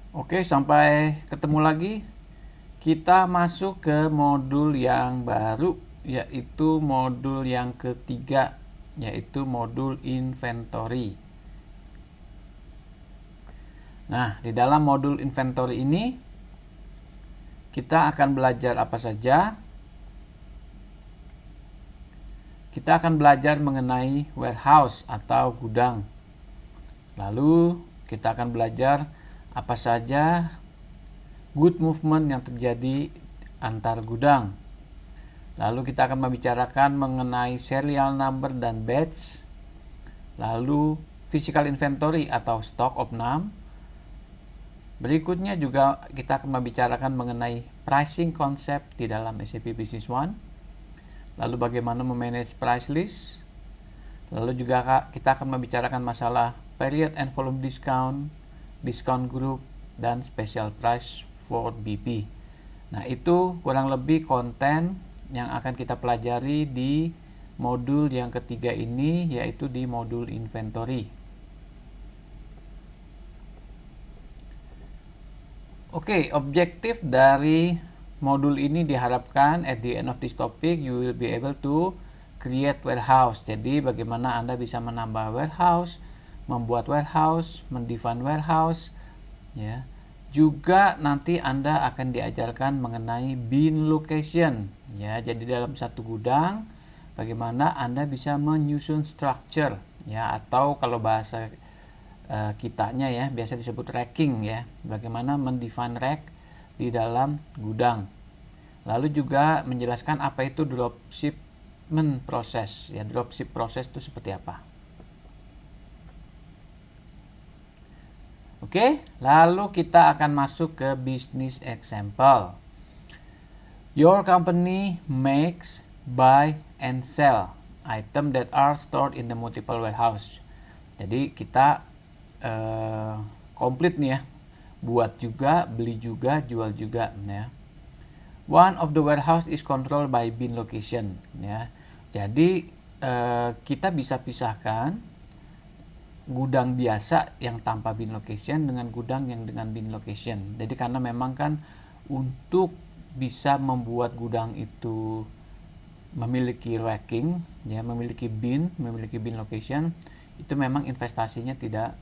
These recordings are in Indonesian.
Oke, sampai ketemu lagi. Kita masuk ke modul yang baru, yaitu modul yang ketiga, yaitu modul inventory. Nah, di dalam modul inventory ini kita akan belajar apa saja. Kita akan belajar mengenai warehouse atau gudang. Lalu kita akan belajar apa saja good movement yang terjadi antar gudang. Lalu kita akan membicarakan mengenai serial number dan batch. Lalu physical inventory atau stock of name. Berikutnya juga kita akan membicarakan mengenai pricing concept di dalam SAP Business One. Lalu bagaimana memanage price list. Lalu juga kita akan membicarakan masalah period and volume discount, discount group, dan special price for BP. Nah, itu kurang lebih konten yang akan kita pelajari di modul yang ketiga ini, yaitu di modul inventory. Oke, objektif dari modul ini diharapkan at the end of this topic you will be able to create warehouse. Jadi bagaimana Anda bisa menambah warehouse, membuat warehouse, mendefine warehouse, ya. Juga nanti Anda akan diajarkan mengenai bin location, ya. Jadi dalam satu gudang bagaimana Anda bisa menyusun structure, ya, atau kalau bahasa kitanya ya biasa disebut racking, ya. Bagaimana mendefine rack di dalam gudang. Lalu juga menjelaskan apa itu dropshipment proses, ya. Dropship proses itu seperti apa. Oke, lalu kita akan masuk ke business example. Your company makes, buy, and sell item that are stored in the multiple warehouse. Jadi kita komplit nih ya, buat juga, beli juga, jual juga, ya. One of the warehouse is controlled by bin location, ya. Jadi kita bisa pisahkan gudang biasa yang tanpa bin location dengan gudang yang dengan bin location. Jadi karena memang kan untuk bisa membuat gudang itu memiliki racking, ya, memiliki bin location, itu memang investasinya tidak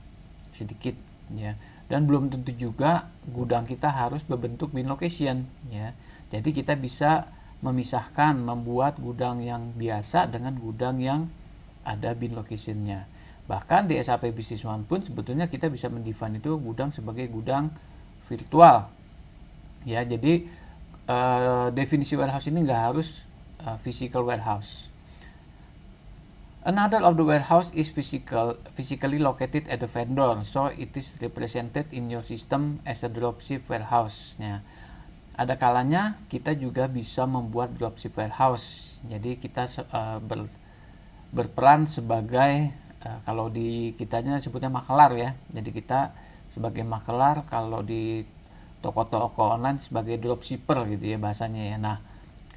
sedikit, ya. Dan belum tentu juga gudang kita harus berbentuk bin location, ya. Jadi kita bisa memisahkan, membuat gudang yang biasa dengan gudang yang ada bin locationnya. Bahkan di SAP Business One pun sebetulnya kita bisa mendefine itu gudang sebagai gudang virtual, ya. Jadi definisi warehouse ini nggak harus physical warehouse. Another of the warehouse is physically located at the vendor, so it is represented in your system as a dropship warehouse. Nah, ada kalanya kita juga bisa membuat dropship warehouse. Jadi kita berperan sebagai kalau di kitanya sebutnya makelar, ya. Jadi kita sebagai makelar, kalau di toko-toko online sebagai dropshipper gitu ya bahasanya, ya. Nah,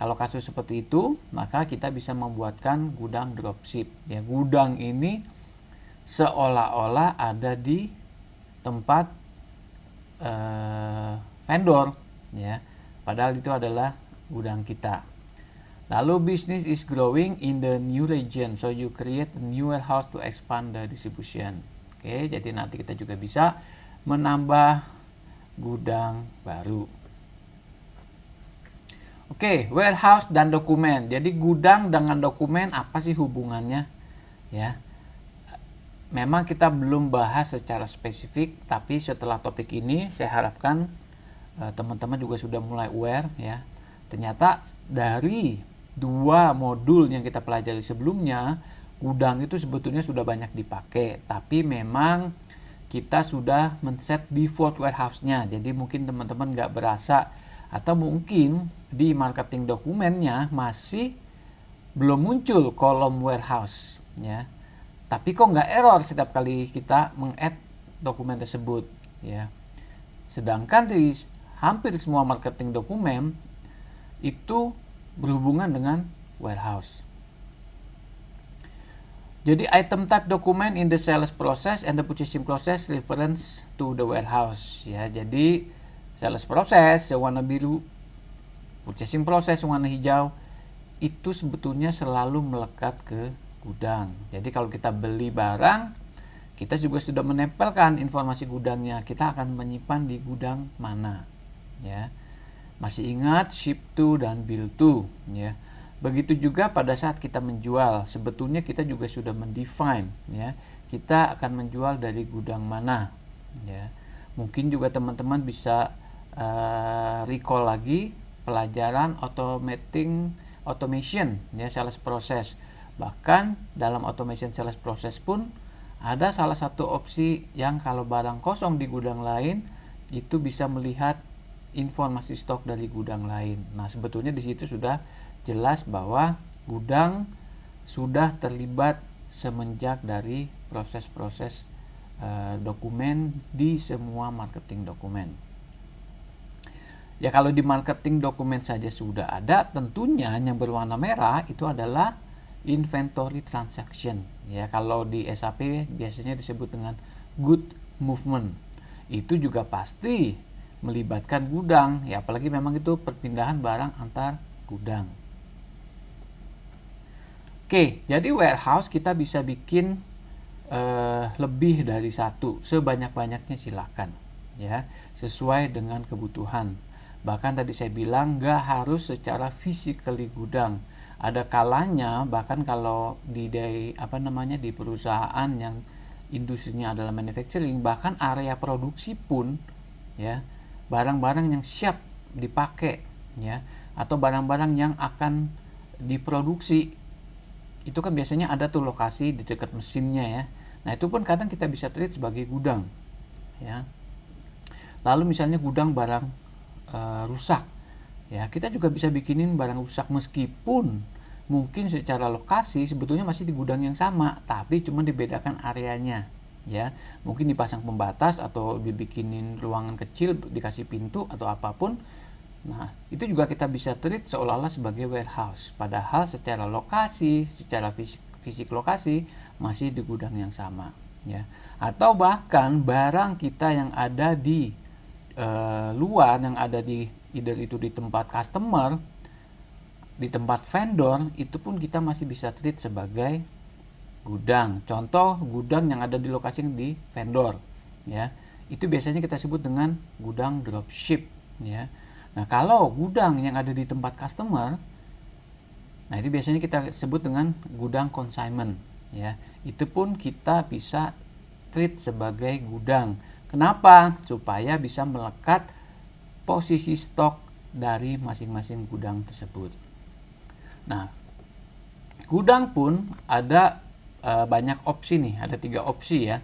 kalau kasus seperti itu, maka kita bisa membuatkan gudang dropship, ya. Gudang ini seolah-olah ada di tempat vendor, ya. Padahal itu adalah gudang kita. Lalu business is growing in the new region, so you create a new warehouse to expand the distribution. Oke, jadi nanti kita juga bisa menambah gudang baru. Oke, warehouse dan dokumen. Jadi gudang dengan dokumen apa sih hubungannya? Ya, memang kita belum bahas secara spesifik, tapi setelah topik ini saya harapkan teman-teman juga sudah mulai aware, ya. Ternyata dari dua modul yang kita pelajari sebelumnya, gudang itu sebetulnya sudah banyak dipakai, tapi memang kita sudah men-set default warehouse-nya. Jadi mungkin teman-teman nggak berasa, atau mungkin di marketing dokumennya masih belum muncul kolom warehouse, ya. Tapi kok nggak error setiap kali kita meng-add dokumen tersebut, ya. Sedangkan di hampir semua marketing dokumen itu berhubungan dengan warehouse. Jadi item type document in the sales process and the purchasing process reference to the warehouse ya. Jadi sales process yang warna biru, purchasing process yang warna hijau itu sebetulnya selalu melekat ke gudang. Jadi kalau kita beli barang, kita juga sudah menempelkan informasi gudangnya. Kita akan menyimpan di gudang mana ya. Masih ingat ship to dan bill to ya. Begitu juga pada saat kita menjual, sebetulnya kita juga sudah mendefine ya. Kita akan menjual dari gudang mana ya. Mungkin juga teman-teman bisa recall lagi pelajaran automation ya, sales process. Bahkan dalam automation sales process pun ada salah satu opsi yang kalau barang kosong di gudang lain itu bisa melihat informasi stok dari gudang lain. Nah, sebetulnya di situ sudah jelas bahwa gudang sudah terlibat semenjak dari proses-proses dokumen di semua marketing dokumen. Ya, kalau di marketing dokumen saja sudah ada, tentunya yang berwarna merah itu adalah inventory transaction. Ya, kalau di SAP biasanya disebut dengan good movement. Itu juga pasti melibatkan gudang, ya apalagi memang itu perpindahan barang antar gudang. Oke, jadi warehouse kita bisa bikin lebih dari satu, sebanyak-banyaknya silakan ya, sesuai dengan kebutuhan. Bahkan tadi saya bilang nggak harus secara physically gudang. Ada kalanya bahkan kalau di perusahaan yang industrinya adalah manufacturing, bahkan area produksi pun ya, barang-barang yang siap dipakai ya, atau barang-barang yang akan diproduksi itu kan biasanya ada tuh lokasi di dekat mesinnya ya. Nah, itu pun kadang kita bisa treat sebagai gudang ya. Lalu misalnya gudang barang rusak ya, kita juga bisa bikinin barang rusak meskipun mungkin secara lokasi sebetulnya masih di gudang yang sama, tapi cuma dibedakan areanya ya. Mungkin dipasang pembatas atau dibikinin ruangan kecil, dikasih pintu atau apapun. Nah, itu juga kita bisa treat seolah-olah sebagai warehouse, padahal secara lokasi, secara fisik lokasi masih di gudang yang sama ya. Atau bahkan barang kita yang ada di luar, yang ada di either itu di tempat customer, di tempat vendor, itu pun kita masih bisa treat sebagai gudang. Contoh gudang yang ada di lokasi di vendor ya, itu biasanya kita sebut dengan gudang dropship ya. Nah, kalau gudang yang ada di tempat customer, nah itu biasanya kita sebut dengan gudang consignment ya. Itu pun kita bisa treat sebagai gudang. Kenapa? Supaya bisa melekat posisi stok dari masing-masing gudang tersebut. Nah, gudang pun ada banyak opsi nih, ada 3 opsi ya.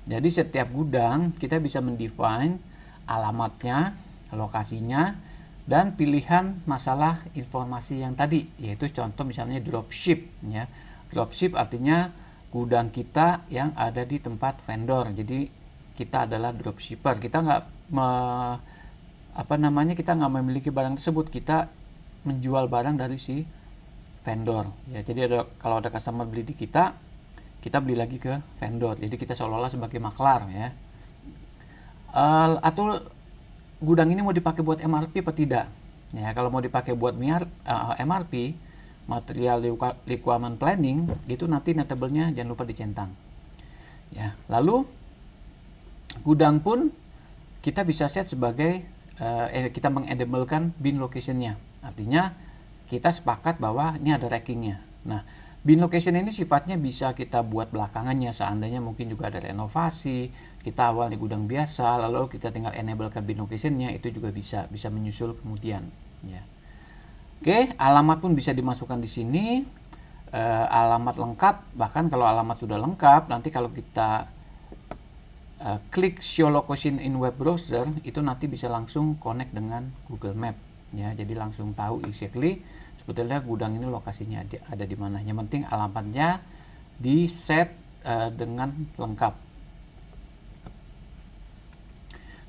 Jadi setiap gudang kita bisa mendefine alamatnya, lokasinya, dan pilihan masalah informasi yang tadi, yaitu contoh misalnya dropship ya. Dropship artinya gudang kita yang ada di tempat vendor. Jadi kita adalah dropshipper. Kita kita nggak memiliki barang tersebut, kita menjual barang dari si vendor ya. Jadi kalau ada customer beli di kita beli lagi ke vendor. Jadi kita seolah-olah sebagai maklar ya. Atau gudang ini mau dipakai buat MRP apa tidak ya. Kalau mau dipakai buat MRP, material requirement planning, itu nanti netabelnya jangan lupa dicentang ya. Lalu gudang pun kita bisa set sebagai kita mengenablekan bin locationnya, artinya kita sepakat bahwa ini ada rackingnya. Nah, bin location ini sifatnya bisa kita buat belakangannya, seandainya mungkin juga ada renovasi, kita awal di gudang biasa, lalu kita tinggal enablekan bin locationnya, itu juga bisa menyusul kemudian ya. Oke, alamat pun bisa dimasukkan di sini, alamat lengkap. Bahkan kalau alamat sudah lengkap, nanti kalau kita klik show location in web browser, itu nanti bisa langsung connect dengan Google Map ya. Jadi langsung tahu exactly sebetulnya gudang ini lokasinya ada di mana. Yang penting alamatnya di set dengan lengkap.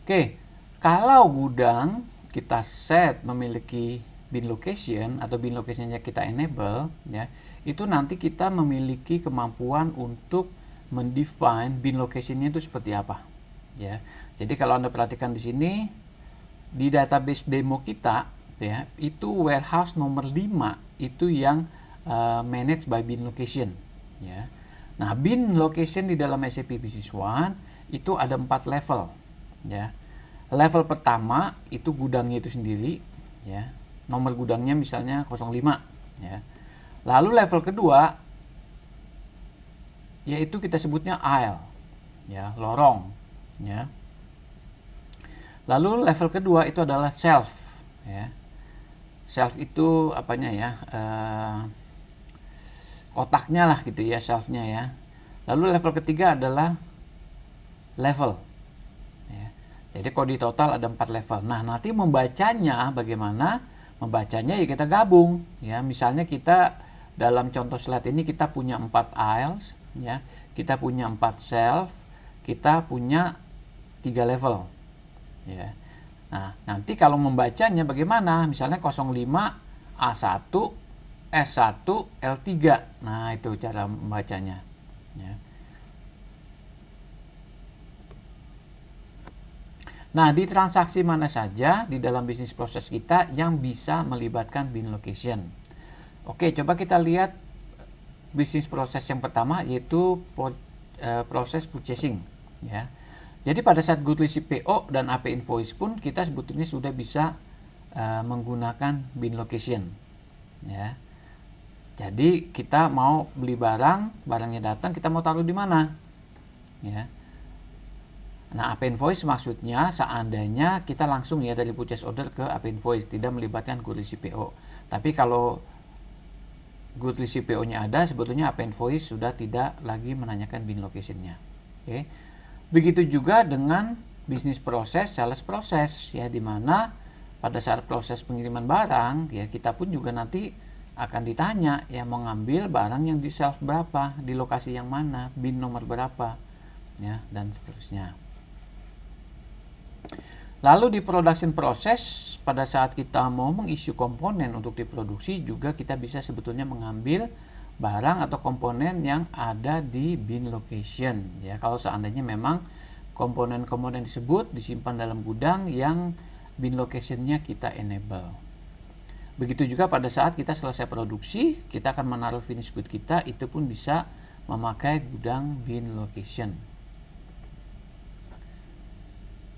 Oke, kalau gudang kita set memiliki bin location atau bin locationnya kita enable, ya, itu nanti kita memiliki kemampuan untuk mendefine bin locationnya itu seperti apa, ya. Jadi kalau Anda perhatikan di sini di database demo kita, ya, itu warehouse nomor 5 itu yang managed by bin location, ya. Nah, bin location di dalam SAP Business One itu ada 4 level, ya. Level pertama itu gudangnya itu sendiri, ya. Nomor gudangnya misalnya 05, ya. Lalu level kedua yaitu kita sebutnya aisle, ya, lorong, ya. Lalu level kedua itu adalah shelf, ya. Shelf itu apanya ya? Kotaknya lah gitu ya, shelfnya ya. Lalu level ketiga adalah level. Ya. Jadi kalau di total ada 4 level. Nah, nanti membacanya bagaimana? Membacanya ya kita gabung, ya. Misalnya kita dalam contoh slide ini kita punya 4 aisles, ya. Kita punya 4 shelf, kita punya 3 level. Ya. Nah, nanti kalau membacanya bagaimana? Misalnya 05 A1 S1 L3. Nah, itu cara membacanya, ya. Nah, di transaksi mana saja di dalam bisnis proses kita yang bisa melibatkan bin location? Oke, coba kita lihat bisnis proses yang pertama, yaitu proses purchasing, ya. Jadi pada saat good receipt PO dan AP invoice pun kita sebetulnya sudah bisa menggunakan bin location, ya. Jadi kita mau beli barang, barangnya datang, kita mau taruh di mana, ya. Nah, AP invoice maksudnya seandainya kita langsung ya dari purchase order ke AP invoice, tidak melibatkan good receipt PO. Tapi kalau good receipt PO-nya ada, sebetulnya AP invoice sudah tidak lagi menanyakan bin location-nya. Oke. Begitu juga dengan bisnis proses, sales proses, ya, di mana pada saat proses pengiriman barang, ya, kita pun juga nanti akan ditanya, ya, mau ngambil barang yang di shelf berapa, di lokasi yang mana, bin nomor berapa, ya, dan seterusnya. Lalu di production process, pada saat kita mau mengisi komponen untuk diproduksi juga kita bisa sebetulnya mengambil barang atau komponen yang ada di bin location, ya, kalau seandainya memang komponen-komponen tersebut disimpan dalam gudang yang bin location-nya kita enable. Begitu juga pada saat kita selesai produksi, kita akan menaruh finish good kita, itu pun bisa memakai gudang bin location.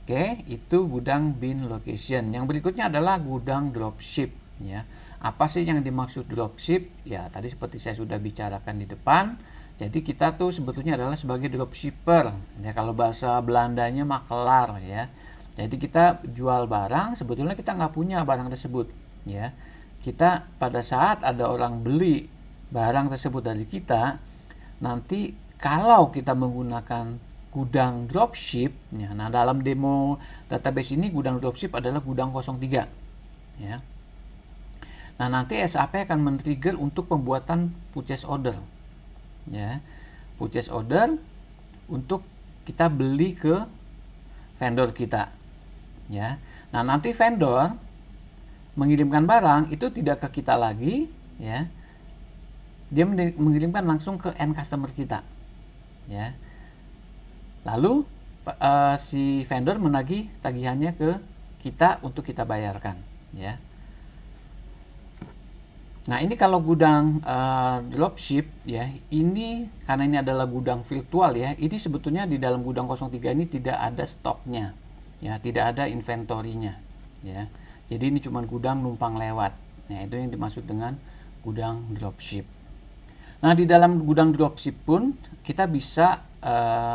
Oke, itu gudang bin location. Yang berikutnya adalah gudang dropship, ya. Apa sih yang dimaksud dropship? Ya, tadi seperti saya sudah bicarakan di depan. Jadi kita tuh sebetulnya adalah sebagai dropshipper, ya, kalau bahasa Belandanya makelar, ya. Jadi kita jual barang, sebetulnya kita nggak punya barang tersebut, ya. Kita pada saat ada orang beli barang tersebut dari kita, nanti kalau kita menggunakan gudang dropship, ya, nah dalam demo database ini gudang dropship adalah gudang 03, ya. Nah, nanti SAP akan men-trigger untuk pembuatan purchase order, ya. Purchase order untuk kita beli ke vendor kita, ya. Nah, nanti vendor mengirimkan barang itu tidak ke kita lagi, ya. Dia mengirimkan langsung ke end customer kita, ya. Lalu si vendor menagih tagihannya ke kita untuk kita bayarkan, ya. Nah, ini kalau gudang dropship, ya, ini karena ini adalah gudang virtual, ya, ini sebetulnya di dalam gudang 03 ini tidak ada stoknya, ya, tidak ada inventorinya, ya. Jadi ini cuma gudang numpang lewat. Nah, itu yang dimaksud dengan gudang dropship. Nah, di dalam gudang dropship pun kita bisa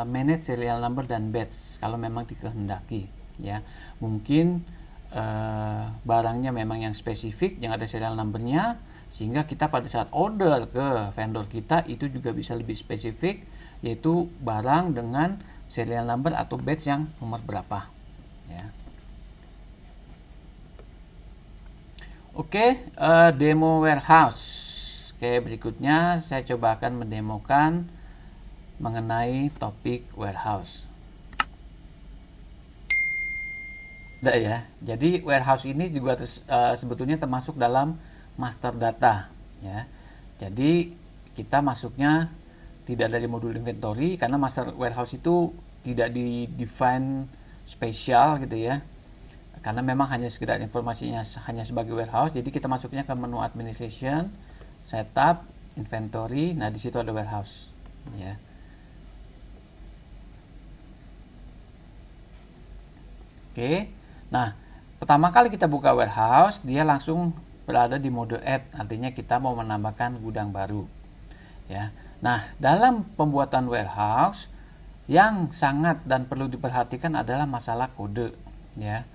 manage serial number dan batch kalau memang dikehendaki, ya. Mungkin barangnya memang yang spesifik, yang ada serial numbernya, sehingga kita pada saat order ke vendor kita itu juga bisa lebih spesifik, yaitu barang dengan serial number atau batch yang nomor berapa, ya. Oke, demo warehouse. Oke, berikutnya saya coba akan mendemokan mengenai topik warehouse. Ada ya. Jadi warehouse ini juga sebetulnya termasuk dalam master data ya. Jadi kita masuknya tidak dari modul inventory karena master warehouse itu tidak di define spesial gitu ya. Karena memang hanya sekedar informasinya hanya sebagai warehouse, jadi kita masuknya ke menu administration, setup, inventory. Nah, di situ ada warehouse ya. Oke. Nah, pertama kali kita buka warehouse, dia langsung berada di mode add, artinya kita mau menambahkan gudang baru. Ya. Nah, dalam pembuatan warehouse yang sangat dan perlu diperhatikan adalah masalah kode, ya.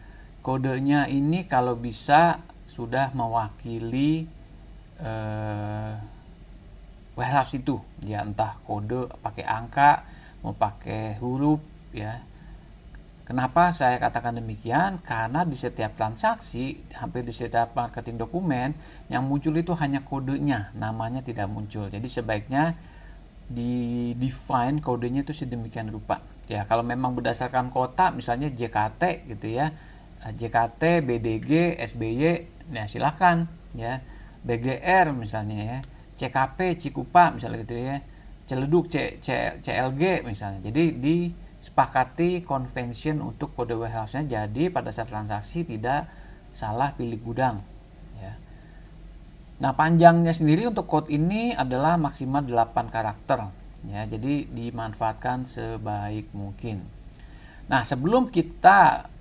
Kodenya ini kalau bisa sudah mewakili warehouse itu, ya, entah kode pakai angka, mau pakai huruf, ya. Kenapa saya katakan demikian? Karena di setiap transaksi, hampir di setiap marketing dokumen, yang muncul itu hanya kodenya, namanya tidak muncul. Jadi sebaiknya di define kodenya itu sedemikian rupa. Ya, kalau memang berdasarkan kota, misalnya JKT gitu ya, JKT, BDG, SBY, ya silahkan ya. BGR misalnya ya, CKP, Cikupa misalnya gitu ya, Celeduk, CLG misalnya. Jadi disepakati convention untuk kode warehouse-nya, jadi pada saat transaksi tidak salah pilih gudang ya. Nah, panjangnya sendiri untuk code ini adalah maksimal 8 karakter ya, jadi dimanfaatkan sebaik mungkin. Nah, sebelum kita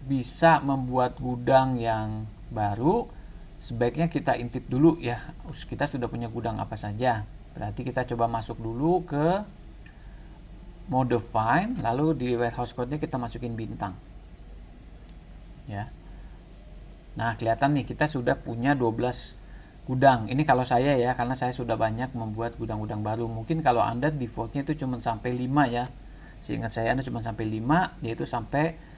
bisa membuat gudang yang baru, sebaiknya kita intip dulu ya, kita sudah punya gudang apa saja. Berarti kita coba masuk dulu ke mode find, lalu di warehouse code-nya kita masukin bintang ya. Nah, kelihatan nih kita sudah punya 12 gudang. Ini kalau saya ya, karena saya sudah banyak membuat gudang-gudang baru. Mungkin kalau Anda defaultnya itu cuma sampai 5 ya. Seingat saya Anda cuma sampai 5, yaitu sampai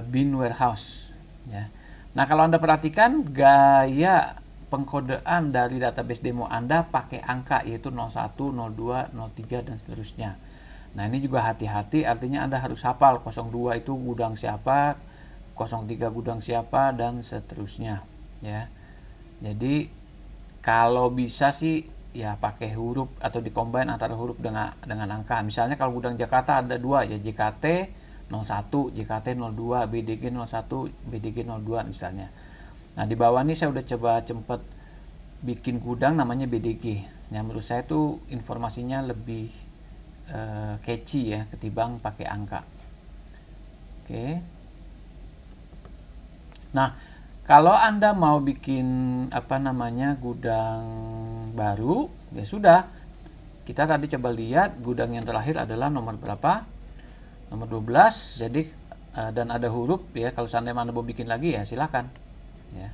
bin warehouse ya. Nah, kalau Anda perhatikan gaya pengkodean dari database demo Anda pakai angka, yaitu 01, 02, 03 dan seterusnya. Nah, ini juga hati-hati, artinya Anda harus hafal 02 itu gudang siapa, 03 gudang siapa dan seterusnya ya. Jadi kalau bisa sih ya pakai huruf atau dikombin antara huruf dengan angka. Misalnya kalau gudang Jakarta ada 2 ya, JKT 01, JKT 02, BDG 01, BDG 02 misalnya. Nah, di bawah ini saya udah coba cepet bikin gudang namanya BDG. Yang menurut saya tuh informasinya lebih catchy ya ketimbang pakai angka. Oke. Nah, kalau Anda mau bikin gudang baru, ya sudah. Kita tadi coba lihat gudang yang terakhir adalah nomor berapa? Nomor 12. Jadi dan ada huruf ya, kalau seandainya Anda mau bikin lagi ya silakan ya.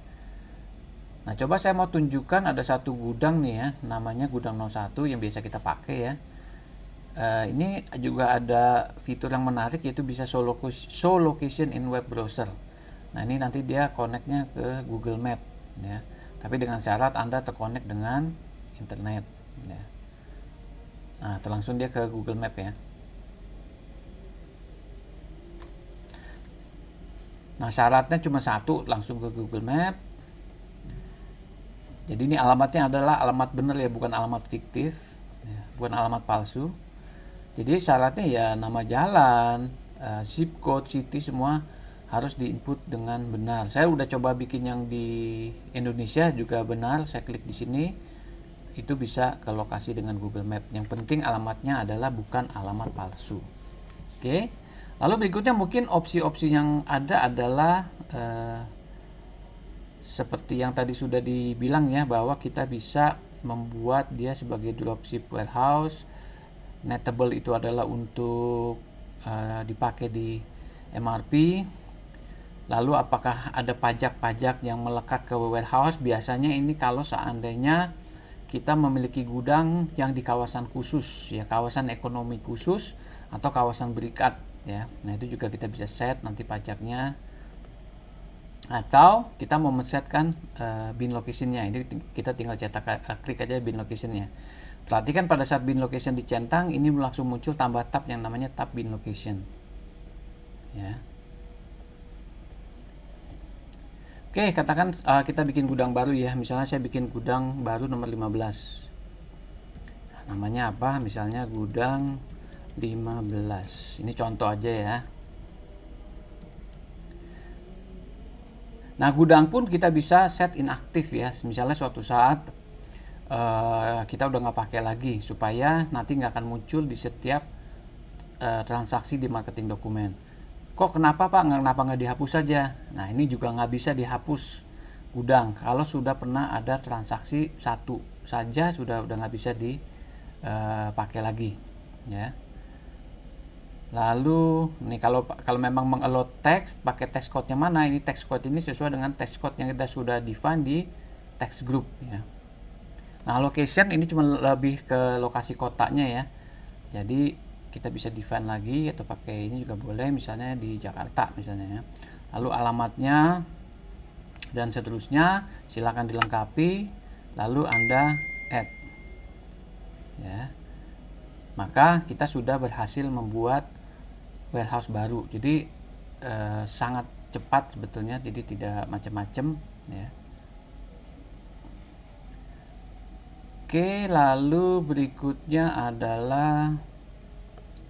Nah, coba saya mau tunjukkan ada satu gudang nih ya, namanya gudang 01 yang biasa kita pakai ya. Ini juga ada fitur yang menarik, yaitu bisa show location in web browser. Nah, ini nanti dia connect-nya ke Google Map ya. Tapi dengan syarat Anda terkonek dengan internet ya. Nah, langsung dia ke Google Map ya. Nah, syaratnya cuma satu, langsung ke Google Map. Jadi ini alamatnya adalah alamat benar ya, bukan alamat fiktif ya, bukan alamat palsu. Jadi syaratnya ya nama jalan, zip code, city, semua harus diinput dengan benar. Saya udah coba bikin yang di Indonesia juga benar. Saya klik di sini, itu bisa ke lokasi dengan Google Map. Yang penting alamatnya adalah bukan alamat palsu. Oke. Lalu berikutnya mungkin opsi-opsi yang ada adalah seperti yang tadi sudah dibilang ya, bahwa kita bisa membuat dia sebagai dropship warehouse. Nettable itu adalah untuk dipakai di MRP. Lalu apakah ada pajak-pajak yang melekat ke warehouse? Biasanya ini kalau seandainya kita memiliki gudang yang di kawasan khusus ya, kawasan ekonomi khusus atau kawasan berikat ya. Nah, itu juga kita bisa set nanti pajaknya. Atau kita mau men-setkan bin location-nya. Ini kita tinggal klik aja bin location-nya. Perhatikan pada saat bin location dicentang, ini langsung muncul tambah tab yang namanya tab bin location ya. Oke, katakan kita bikin gudang baru ya. Misalnya saya bikin gudang baru nomor 15. Namanya apa? Misalnya gudang 15. Ini contoh aja ya. Nah, gudang pun kita bisa set inaktif ya. Misalnya suatu saat kita udah nggak pakai lagi, supaya nanti nggak akan muncul di setiap transaksi di marketing dokumen. Kok kenapa Pak? Kenapa nggak dihapus saja? Nah, ini juga nggak bisa dihapus gudang kalau sudah pernah ada transaksi satu saja, sudah nggak bisa dipakai lagi ya. Lalu nih, kalau memang meng-upload teks, pakai text code-nya mana? Ini text code ini sesuai dengan text code yang kita sudah define di text group ya. Nah, location ini cuma lebih ke lokasi kotaknya ya. Jadi kita bisa define lagi atau pakai ini juga boleh, misalnya di Jakarta misalnya ya. Lalu alamatnya dan seterusnya silakan dilengkapi, lalu Anda add ya. Maka kita sudah berhasil membuat warehouse baru. Jadi sangat cepat sebetulnya, jadi tidak macam-macam ya. Oke, lalu berikutnya adalah,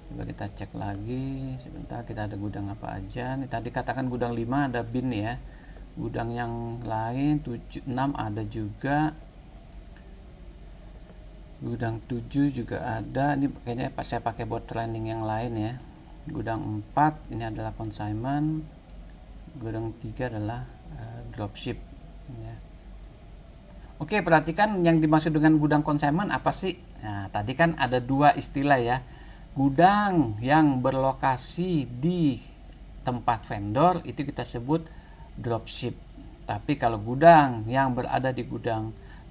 coba kita cek lagi sebentar, kita ada gudang apa aja nih. Tadi katakan gudang 5 ada bin ya. Gudang yang lain 7, 6 ada juga. Gudang 7 juga ada. Ini kayaknya saya pakai buat training yang lain ya. Gudang 4 ini adalah consignment. Gudang 3 adalah dropship ya. Oke, perhatikan yang dimaksud dengan gudang consignment apa sih? Nah, tadi kan ada dua istilah ya. Gudang yang berlokasi di tempat vendor itu kita sebut dropship. Tapi kalau gudang yang berada di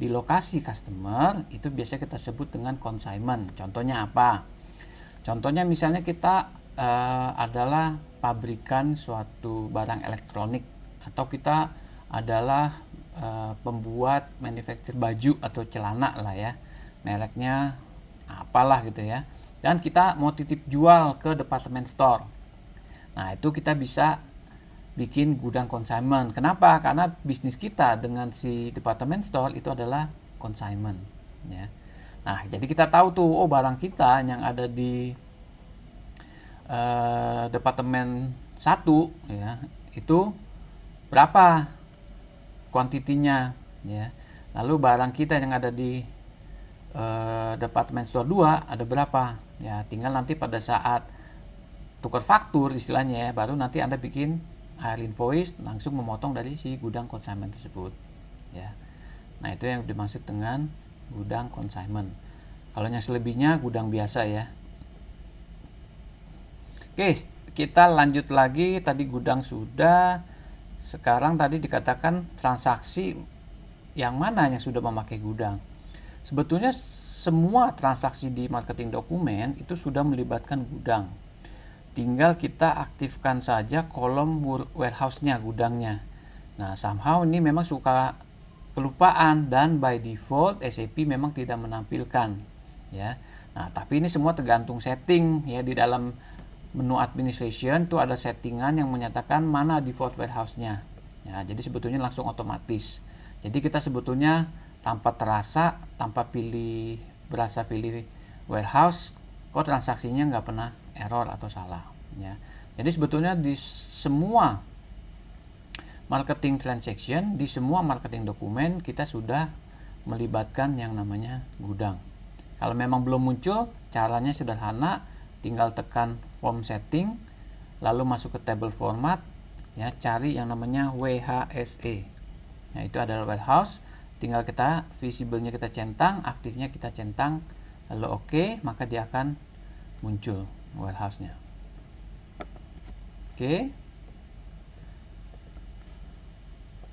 lokasi customer itu biasanya kita sebut dengan consignment. Contohnya apa? Contohnya misalnya kita adalah pabrikan suatu barang elektronik, atau kita adalah pembuat manufacture baju atau celana lah ya, mereknya apalah gitu ya, dan kita mau titip jual ke department store. Nah, itu kita bisa bikin gudang consignment. Kenapa? Karena bisnis kita dengan si department store itu adalah consignment ya. Nah, jadi kita tahu tuh, oh barang kita yang ada di departemen 1 ya, itu berapa kuantitinya ya. Lalu barang kita yang ada di departemen store 2 ada berapa ya. Tinggal nanti pada saat tukar faktur istilahnya ya, baru nanti Anda bikin air invoice langsung memotong dari si gudang consignment tersebut ya. Nah, itu yang dimaksud dengan gudang consignment. Kalau yang selebihnya gudang biasa ya. Oke, kita lanjut lagi. Tadi gudang sudah. Sekarang tadi dikatakan transaksi yang mana yang sudah memakai gudang. Sebetulnya semua transaksi di marketing dokumen itu sudah melibatkan gudang. Tinggal kita aktifkan saja kolom warehouse-nya, gudangnya. Nah, somehow ini memang suka kelupaan dan by default SAP memang tidak menampilkan ya. Nah, tapi ini semua tergantung setting ya. Di dalam menu administration itu ada settingan yang menyatakan mana default warehouse-nya ya, jadi sebetulnya langsung otomatis. Jadi kita sebetulnya tanpa terasa, tanpa berasa pilih warehouse, kok transaksinya nggak pernah error atau salah ya. Jadi sebetulnya di semua marketing transaction, di semua marketing dokumen kita sudah melibatkan yang namanya gudang. Kalau memang belum muncul, caranya sederhana, tinggal tekan form setting, lalu masuk ke table format ya, cari yang namanya WHSE. Nah, itu adalah warehouse, tinggal kita visible-nya kita centang, aktifnya kita centang, lalu oke, maka dia akan muncul warehouse-nya. Oke,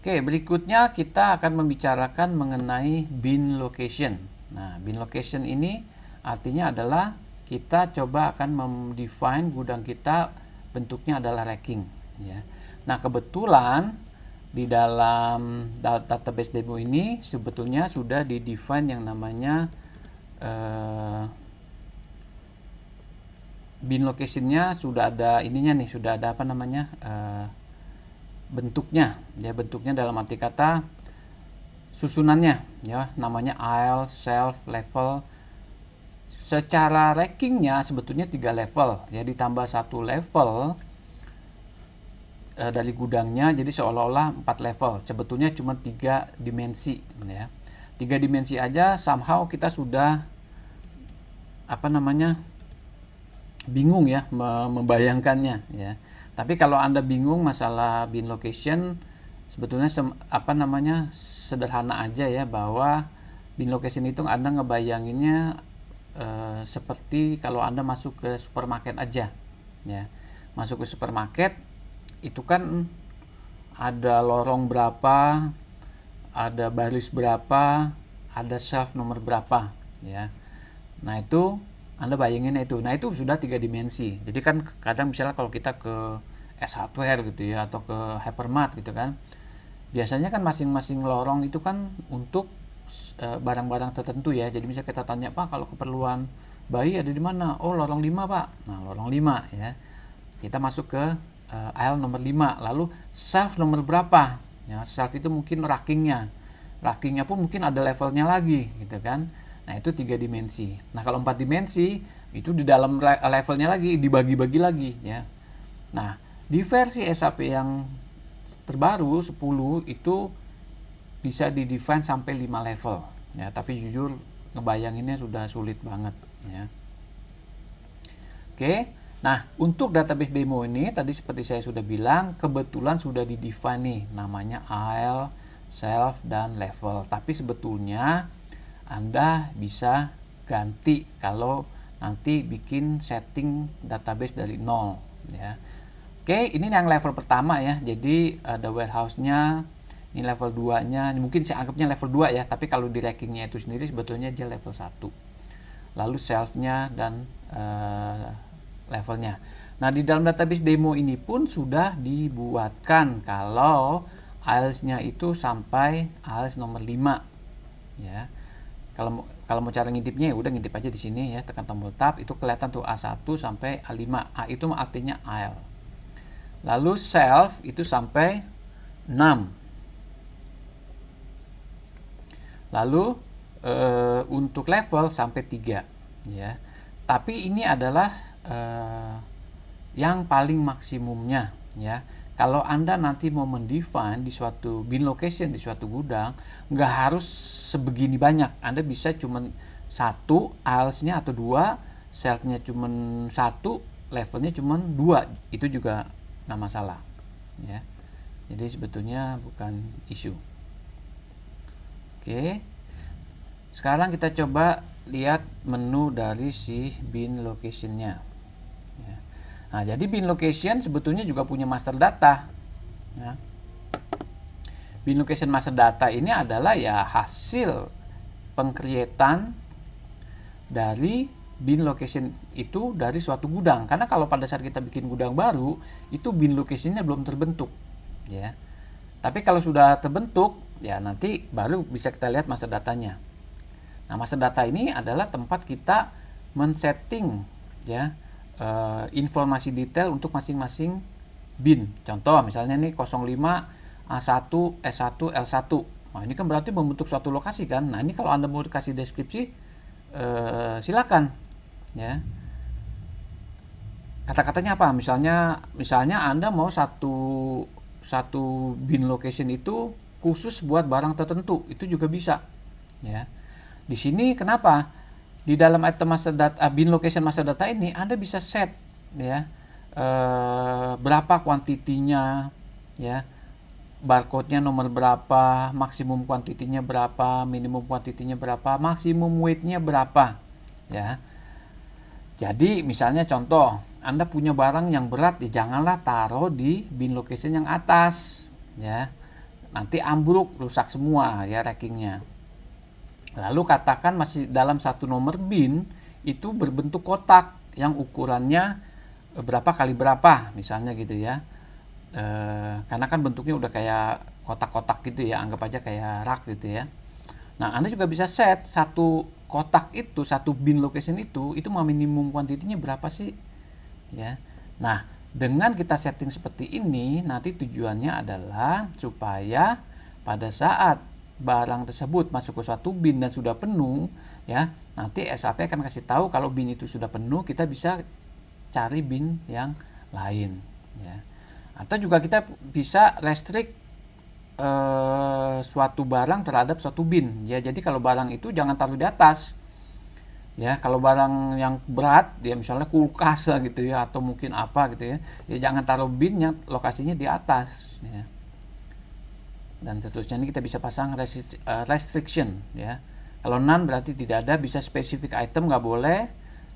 berikutnya kita akan membicarakan mengenai bin location. Nah, bin location ini artinya adalah kita coba akan mendefine gudang kita bentuknya adalah racking ya. Nah, kebetulan di dalam database demo ini sebetulnya sudah di-define yang namanya bin location-nya sudah ada ininya nih, sudah ada apa namanya bentuknya, ya bentuknya dalam arti kata susunannya, ya namanya aisle, shelf, level. Secara rankingnya sebetulnya 3 level, ya ditambah 1 level dari gudangnya, jadi seolah-olah 4 level. Sebetulnya cuma 3 dimensi, ya. 3 dimensi aja somehow kita sudah bingung ya membayangkannya, ya. Tapi kalau Anda bingung masalah bin location, sebetulnya sederhana aja ya, bahwa bin location itu Anda ngebayanginnya seperti kalau Anda masuk ke supermarket aja, ya. Masuk ke supermarket itu kan ada lorong berapa, ada baris berapa, ada shelf nomor berapa, ya. Nah itu Anda bayanginnya itu. Nah itu sudah 3 dimensi. Jadi kan kadang misalnya kalau kita ke S Hardware gitu ya, atau ke Hypermart gitu kan, biasanya kan masing-masing lorong itu kan untuk barang-barang tertentu ya. Jadi misalnya kita tanya, Pak kalau keperluan bayi ada di mana? Oh lorong 5 Pak. Nah lorong 5 ya. Kita masuk ke aisle nomor 5. Lalu shelf nomor berapa? Ya, shelf itu mungkin rackingnya. Rackingnya pun mungkin ada levelnya lagi gitu kan. Nah itu 3 dimensi. Nah kalau 4 dimensi itu di dalam levelnya lagi dibagi-bagi lagi ya. Nah di versi SAP yang terbaru 10 itu bisa di-define sampai 5 level ya, tapi jujur ngebayanginnya sudah sulit banget ya. Oke. Nah, untuk database demo ini tadi seperti saya sudah bilang, kebetulan sudah di-define nih namanya aisle, shelf dan level. Tapi sebetulnya Anda bisa ganti kalau nanti bikin setting database dari nol ya. Oke, ini yang level pertama ya. Jadi ada warehouse-nya. Ini level 2-nya, mungkin saya anggapnya level 2 ya, tapi kalau di rankingnya itu sendiri sebetulnya dia level 1. Lalu shelf-nya dan levelnya. Nah, di dalam database demo ini pun sudah dibuatkan kalau aisles-nya itu sampai aisles nomor 5. Ya. Kalau mau cara ngintipnya ya udah ngintip aja di sini ya, tekan tombol tab itu kelihatan tuh A1 sampai A5. A itu artinya aisle. Lalu shelf itu sampai 6. Lalu untuk level sampai 3 ya. Tapi ini adalah yang paling maksimumnya ya. Kalau Anda nanti mau mendefine di suatu bin location, di suatu gudang, nggak harus sebegini banyak. Anda bisa cuman 1 aisles-nya atau 2, shelf-nya cuman 1, levelnya cuman 2. Itu juga nggak masalah ya. Jadi sebetulnya bukan isu. Oke, sekarang kita coba lihat menu dari si bin location-nya. Ya. Nah, jadi bin location sebetulnya juga punya master data. Ya. Bin location master data ini adalah ya hasil pengcreatan dari bin location itu dari suatu gudang. Karena kalau pada saat kita bikin gudang baru, itu bin location-nya belum terbentuk. Ya. Tapi kalau sudah terbentuk, ya nanti baru bisa kita lihat master datanya. Nah, master data ini adalah tempat kita men-setting ya informasi detail untuk masing-masing bin. Contoh misalnya nih 05 A1 S1 L1. Nah, ini kan berarti membentuk suatu lokasi kan. Nah, ini kalau Anda mau kasih deskripsi silakan ya. Kata-katanya apa? Misalnya Anda mau satu bin location itu khusus buat barang tertentu, itu juga bisa ya. Di sini kenapa di dalam item master data bin location master data ini Anda bisa set ya berapa kuantitinya ya, barcode-nya nomor berapa, maksimum kuantitinya berapa, minimum kuantitinya berapa, maksimum weight-nya berapa ya. Jadi misalnya contoh, Anda punya barang yang berat, ya janganlah taruh di bin location yang atas ya. Nanti ambruk, rusak semua ya rankingnya. Lalu katakan masih dalam satu nomor bin itu berbentuk kotak yang ukurannya berapa kali berapa misalnya gitu ya. Karena kan bentuknya udah kayak kotak-kotak gitu ya, anggap aja kayak rak gitu ya. Nah, Anda juga bisa set satu kotak itu, satu bin location itu mau minimum kuantitinya berapa sih? Ya. Nah, Dengan kita setting seperti ini, nanti tujuannya adalah supaya pada saat barang tersebut masuk ke suatu bin dan sudah penuh, ya, nanti SAP akan kasih tahu kalau bin itu sudah penuh, kita bisa cari bin yang lain, ya. Atau juga kita bisa restrict suatu barang terhadap suatu bin, ya. Jadi kalau barang itu jangan taruh di atas. Ya, kalau barang yang berat, ya misalnya kulkas gitu ya, atau mungkin apa gitu ya, ya jangan taruh bin yang lokasinya di atas. Ya. Dan seterusnya ini kita bisa pasang restriction. Ya. Kalau none berarti tidak ada, bisa specific item nggak boleh,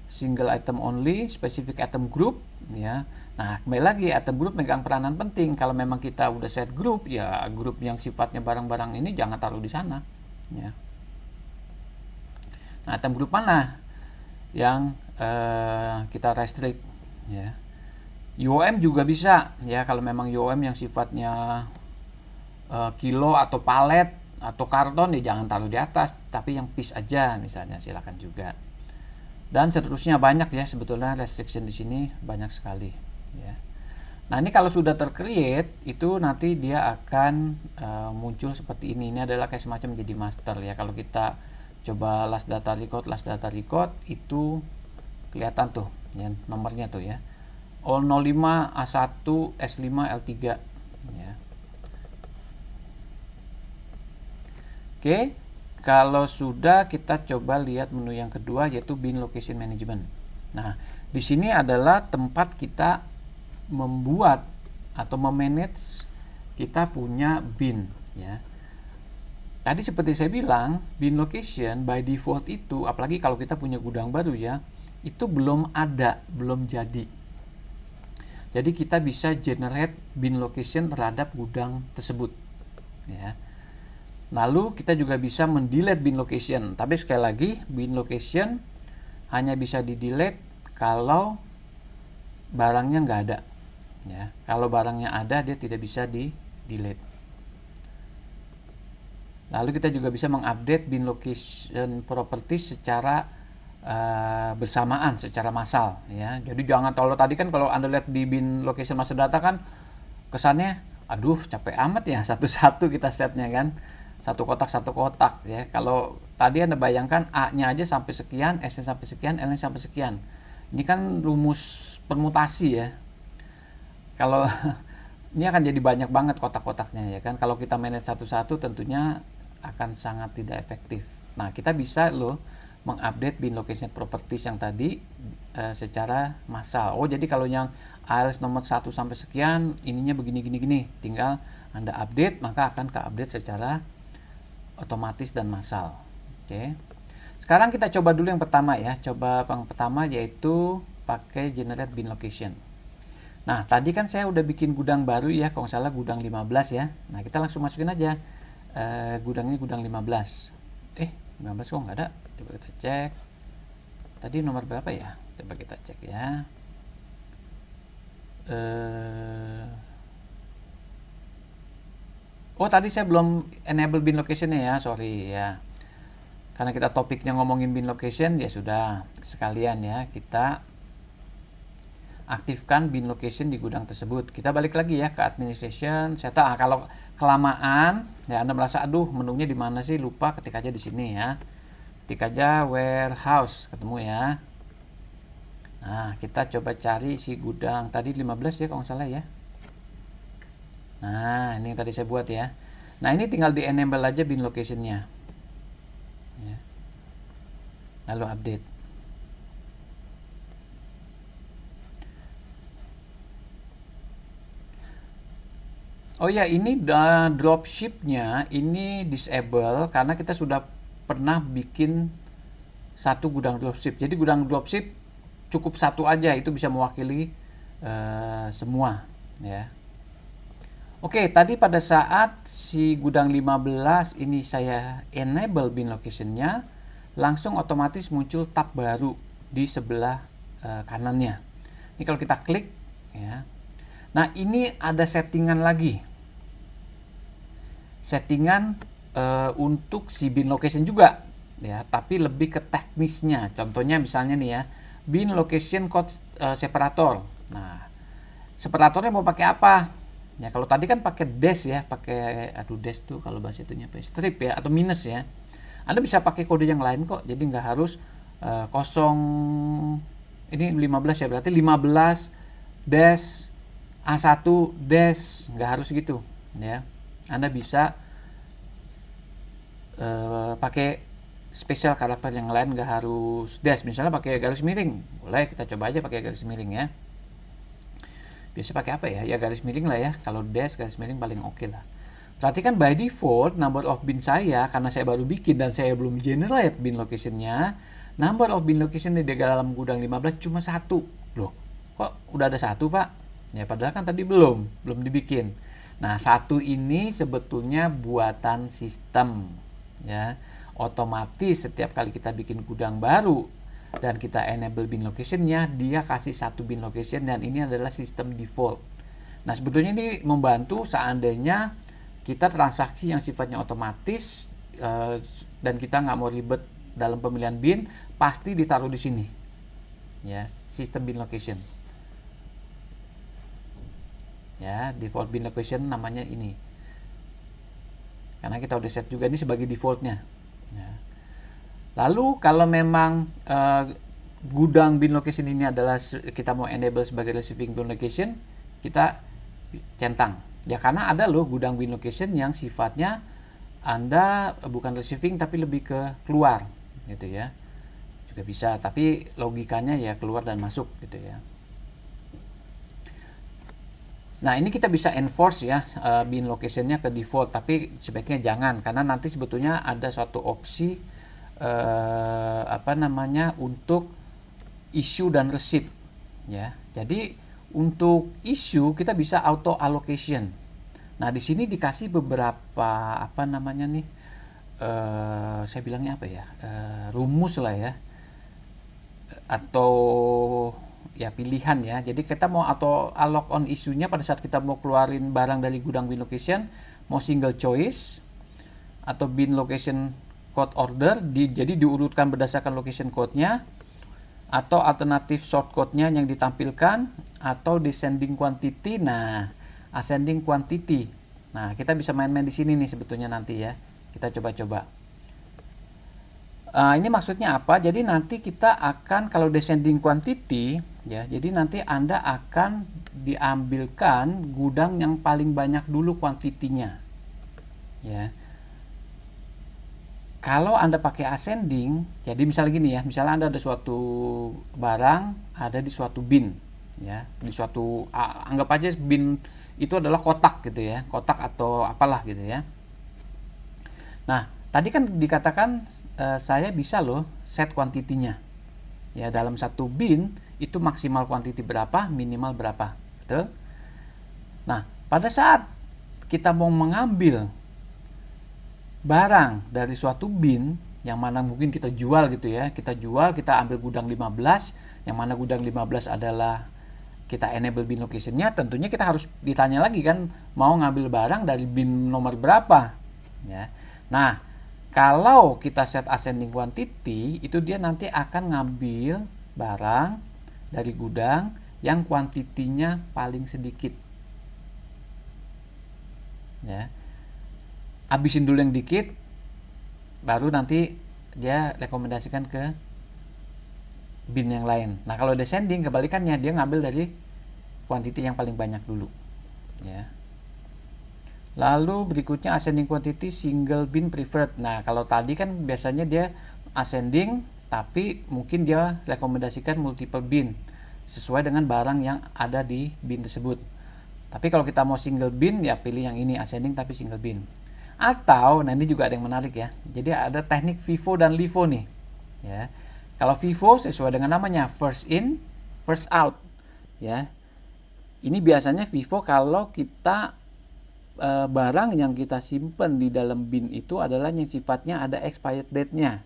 single item only, specific item group. Ya. Nah, kembali lagi item group megang peranan penting. Kalau memang kita udah set group, ya grup yang sifatnya barang-barang ini jangan taruh di sana. Ya. Nah, item group mana yang kita restrict, ya. UOM juga bisa, ya, kalau memang UOM yang sifatnya kilo atau palet atau karton, ya jangan taruh di atas, tapi yang piece aja misalnya, silakan juga. Dan seterusnya banyak ya, sebetulnya restriction di sini banyak sekali, ya. Nah, ini kalau sudah tercreate, itu nanti dia akan muncul seperti ini. Ini adalah kayak semacam jadi master, ya. Kalau kita coba last data record itu kelihatan tuh ya nomornya tuh ya, 005 A1 S5 L3 ya. Oke, kalau sudah, kita coba lihat menu yang kedua, yaitu bin location management. Nah, di sini adalah tempat kita membuat atau memanage kita punya bin, ya. Tadi seperti saya bilang, bin location by default itu, apalagi kalau kita punya gudang baru ya, itu belum ada, belum jadi. Jadi kita bisa generate bin location terhadap gudang tersebut, ya. Lalu kita juga bisa mendelete bin location. Tapi sekali lagi, bin location hanya bisa di-delete kalau barangnya nggak ada, ya. Kalau barangnya ada, dia tidak bisa di-delete. Lalu kita juga bisa mengupdate bin location properties secara bersamaan, secara massal, ya. Jadi jangan, kalau tadi kan kalau Anda lihat di bin location master data kan kesannya aduh capek amat ya, satu-satu kita setnya kan, satu kotak ya. Kalau tadi Anda bayangkan A-nya aja sampai sekian, S-nya sampai sekian, L-nya sampai sekian. Ini kan rumus permutasi ya. Kalau ini akan jadi banyak banget kotak-kotaknya ya kan. Kalau kita manage satu-satu tentunya akan sangat tidak efektif. Nah, kita bisa loh mengupdate bin location properties yang tadi secara massal. Oh, jadi kalau yang ALS nomor 1 sampai sekian ininya begini. Tinggal Anda update, maka akan ke-update secara otomatis dan massal. Oke. Sekarang kita coba dulu yang pertama ya. Coba yang pertama yaitu pakai generate bin location. Nah, tadi kan saya udah bikin gudang baru ya, kalau nggak salah gudang 15 ya. Nah, kita langsung masukin aja. Gudang ini gudang 15. 15 kok nggak ada? Coba kita cek. Tadi nomor berapa ya? Coba kita cek ya. Oh, tadi saya belum enable bin location ya, sorry ya. Karena kita topiknya ngomongin bin location, ya sudah sekalian ya kita aktifkan bin location di gudang tersebut. Kita balik lagi ya ke administration. Saya tahu kalau kelamaan ya Anda merasa aduh menunya di mana sih, lupa, ketik aja di sini ya. Ketik aja warehouse, ketemu ya. Nah, kita coba cari si gudang tadi 15 ya kalau nggak salah ya. Nah, ini yang tadi saya buat ya. Nah, ini tinggal di enable aja bin locationnya ya. Lalu update. Oh ya, ini dropshipnya ini disable karena kita sudah pernah bikin satu gudang dropship. Jadi gudang dropship cukup satu aja, itu bisa mewakili semua ya. Oke, tadi pada saat si gudang 15 ini saya enable bin locationnya, langsung otomatis muncul tab baru di sebelah kanannya. Ini kalau kita klik ya. Nah, ini ada settingan lagi. Settingan untuk si bin location juga ya, tapi lebih ke teknisnya. Contohnya misalnya nih ya, bin location code separator. Nah, separatornya mau pakai apa. Ya kalau tadi kan pakai dash ya, pakai dash tuh kalau bahasa itunya apa? Strip ya atau minus ya. Anda bisa pakai kode yang lain kok. Jadi nggak harus kosong, ini 15 ya, berarti 15 dash A1 dash, nggak harus gitu ya. Anda bisa pakai spesial karakter yang lain, nggak harus dash. Misalnya pakai garis miring, boleh, kita coba aja pakai garis miring ya. Biasa pakai apa ya? Ya garis miring lah ya. Kalau dash garis miring paling oke lah. Perhatikan by default number of bin saya, karena saya baru bikin dan saya belum generate bin locationnya, number of bin location di dalam gudang 15 cuma 1. Loh, kok udah ada 1 Pak? Ya padahal kan tadi belum dibikin. Nah 1 ini sebetulnya buatan sistem ya. Otomatis setiap kali kita bikin gudang baru dan kita enable bin locationnya, dia kasih 1 bin location dan ini adalah sistem default. Nah sebetulnya ini membantu seandainya kita transaksi yang sifatnya otomatis dan kita nggak mau ribet dalam pemilihan bin, pasti ditaruh di sini ya, sistem bin location ya. Default bin location namanya ini karena kita udah set juga ini sebagai defaultnya ya. Lalu kalau memang gudang bin location ini adalah kita mau enable sebagai receiving bin location, kita centang ya, karena ada loh gudang bin location yang sifatnya Anda bukan receiving tapi lebih ke keluar gitu ya, juga bisa, tapi logikanya ya keluar dan masuk gitu ya. Nah ini kita bisa enforce ya bin locationnya ke default, tapi sebaiknya jangan, karena nanti sebetulnya ada suatu opsi untuk issue dan receipt ya. Jadi untuk issue kita bisa auto allocation. Nah di sini dikasih beberapa saya bilangnya apa ya, rumus lah ya, atau ya pilihan ya. Jadi kita mau auto allok on isunya pada saat kita mau keluarin barang dari gudang bin location, mau single choice atau bin location code order, jadi diurutkan berdasarkan location code-nya, atau alternatif shortcode-nya yang ditampilkan, atau descending quantity. Nah, ascending quantity. Nah, kita bisa main-main di sini nih sebetulnya nanti ya. Kita coba-coba. Ini maksudnya apa? Jadi nanti kita akan, kalau descending quantity ya, jadi nanti Anda akan diambilkan gudang yang paling banyak dulu kuantitinya. Ya. Kalau Anda pakai ascending, jadi misalnya gini ya, misalnya Anda ada suatu barang ada di suatu bin ya, di suatu anggap aja bin itu adalah kotak gitu ya, kotak atau apalah gitu ya. Nah, tadi kan dikatakan saya bisa loh set kuantitinya. Ya, dalam satu bin itu maksimal kuantiti berapa, minimal berapa. Betul? Nah, pada saat kita mau mengambil barang dari suatu bin yang mana mungkin kita jual gitu ya, kita jual, kita ambil gudang 15, yang mana gudang 15 adalah kita enable bin locationnya, tentunya kita harus ditanya lagi kan, mau ngambil barang dari bin nomor berapa ya. Nah, kalau kita set ascending quantity, itu dia nanti akan ngambil barang dari gudang yang kuantitinya paling sedikit ya. Habisin dulu yang dikit, baru nanti dia rekomendasikan ke bin yang lain. Nah kalau descending kebalikannya, dia ngambil dari kuantiti yang paling banyak dulu ya. Lalu berikutnya ascending quantity single bin preferred. Nah kalau tadi kan biasanya dia ascending, tapi mungkin dia rekomendasikan multiple bin sesuai dengan barang yang ada di bin tersebut. Tapi kalau kita mau single bin, ya pilih yang ini, ascending tapi single bin. Atau, nah ini juga ada yang menarik ya, jadi ada teknik FIFO dan LIFO nih ya. Kalau FIFO sesuai dengan namanya, first in first out ya. Ini biasanya FIFO kalau kita barang yang kita simpan di dalam bin itu adalah yang sifatnya ada expired date-nya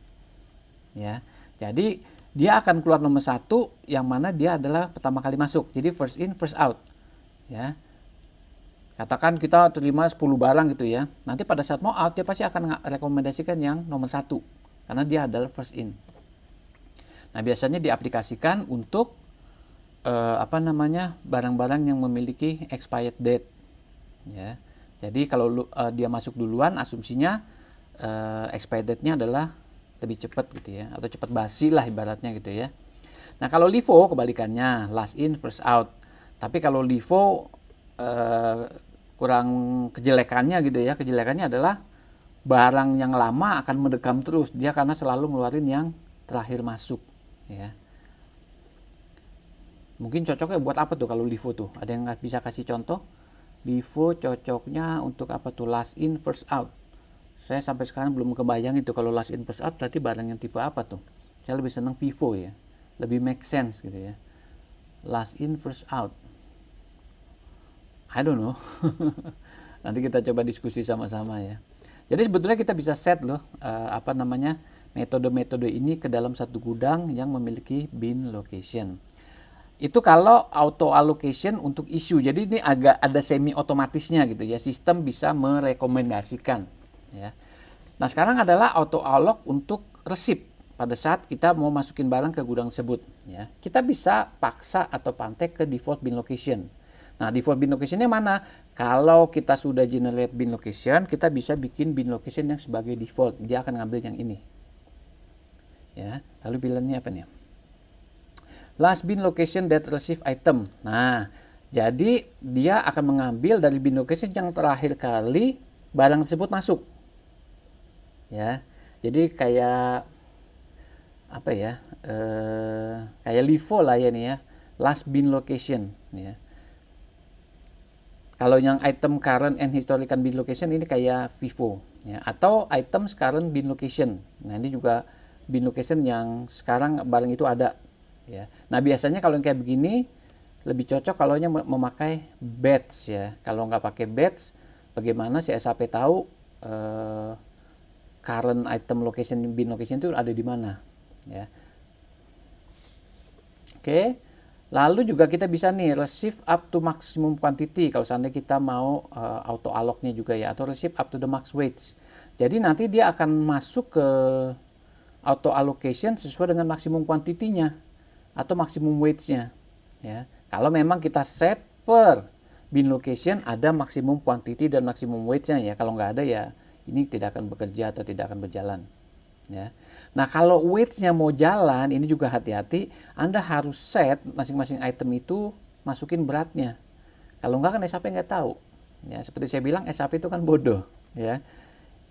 ya. Jadi dia akan keluar nomor 1 yang mana dia adalah pertama kali masuk, jadi first in first out ya. Katakan kita terima 10 barang gitu ya, nanti pada saat mau out dia pasti akan rekomendasikan yang nomor 1 karena dia adalah first in. Nah biasanya diaplikasikan untuk barang-barang yang memiliki expired date, ya. Jadi kalau dia masuk duluan, asumsinya expired date-nya adalah lebih cepat gitu ya, atau cepat basi lah ibaratnya gitu ya. Nah kalau LIFO kebalikannya, last in first out. Tapi kalau LIFO kurang kejelekannya gitu ya, kejelekannya adalah barang yang lama akan mendekam terus dia karena selalu ngeluarin yang terakhir masuk, ya. Mungkin cocoknya buat apa tuh kalau LIFO tuh? Ada yang bisa kasih contoh? LIFO cocoknya untuk apa tuh? Last in first out. Saya sampai sekarang belum kebayang itu kalau last in first out berarti barang yang tipe apa tuh? Saya lebih senang FIFO ya. Lebih make sense gitu ya. Last in first out. I don't know. Nanti kita coba diskusi sama-sama ya. Jadi sebetulnya kita bisa set loh metode-metode ini ke dalam satu gudang yang memiliki bin location. Itu kalau auto allocation untuk isu. Jadi ini agak ada semi otomatisnya gitu ya. Sistem bisa merekomendasikan ya. Nah, sekarang adalah auto allok untuk resip pada saat kita mau masukin barang ke gudang tersebut ya. Kita bisa paksa atau pantek ke default bin location. Nah, default bin location-nya mana? Kalau kita sudah generate bin location, kita bisa bikin bin location yang sebagai default. Dia akan ngambil yang ini. Ya, lalu pilihannya apa nih? Last bin location that receive item. Nah, jadi dia akan mengambil dari bin location yang terakhir kali barang tersebut masuk. Ya, jadi kayak apa ya? Kayak LIFO lah ya nih ya. Last bin location. Ya. Kalau yang item current and historical bin location ini kayak FIFO. Ya. Atau item current bin location. Nah ini juga bin location yang sekarang barang itu ada. Ya. Nah biasanya kalau yang kayak begini lebih cocok kalau memakai batch ya. Kalau nggak pakai batch, bagaimana si SAP tahu current item location bin location itu ada di mana? Ya. Oke. Lalu juga kita bisa nih receive up to maximum quantity kalau seandainya kita mau auto allocnya juga ya, atau receive up to the max weights. Jadi nanti dia akan masuk ke auto allocation sesuai dengan maksimum quantity-nya atau maksimum weights-nya ya. Kalau memang kita set per bin location ada maksimum quantity dan maksimum weights-nya ya. Kalau nggak ada ya ini tidak akan bekerja atau tidak akan berjalan ya. Nah kalau weights-nya mau jalan ini juga hati-hati, Anda harus set masing-masing item itu masukin beratnya. Kalau nggak kan SAP nggak tahu ya. Seperti saya bilang SAP itu kan bodoh ya.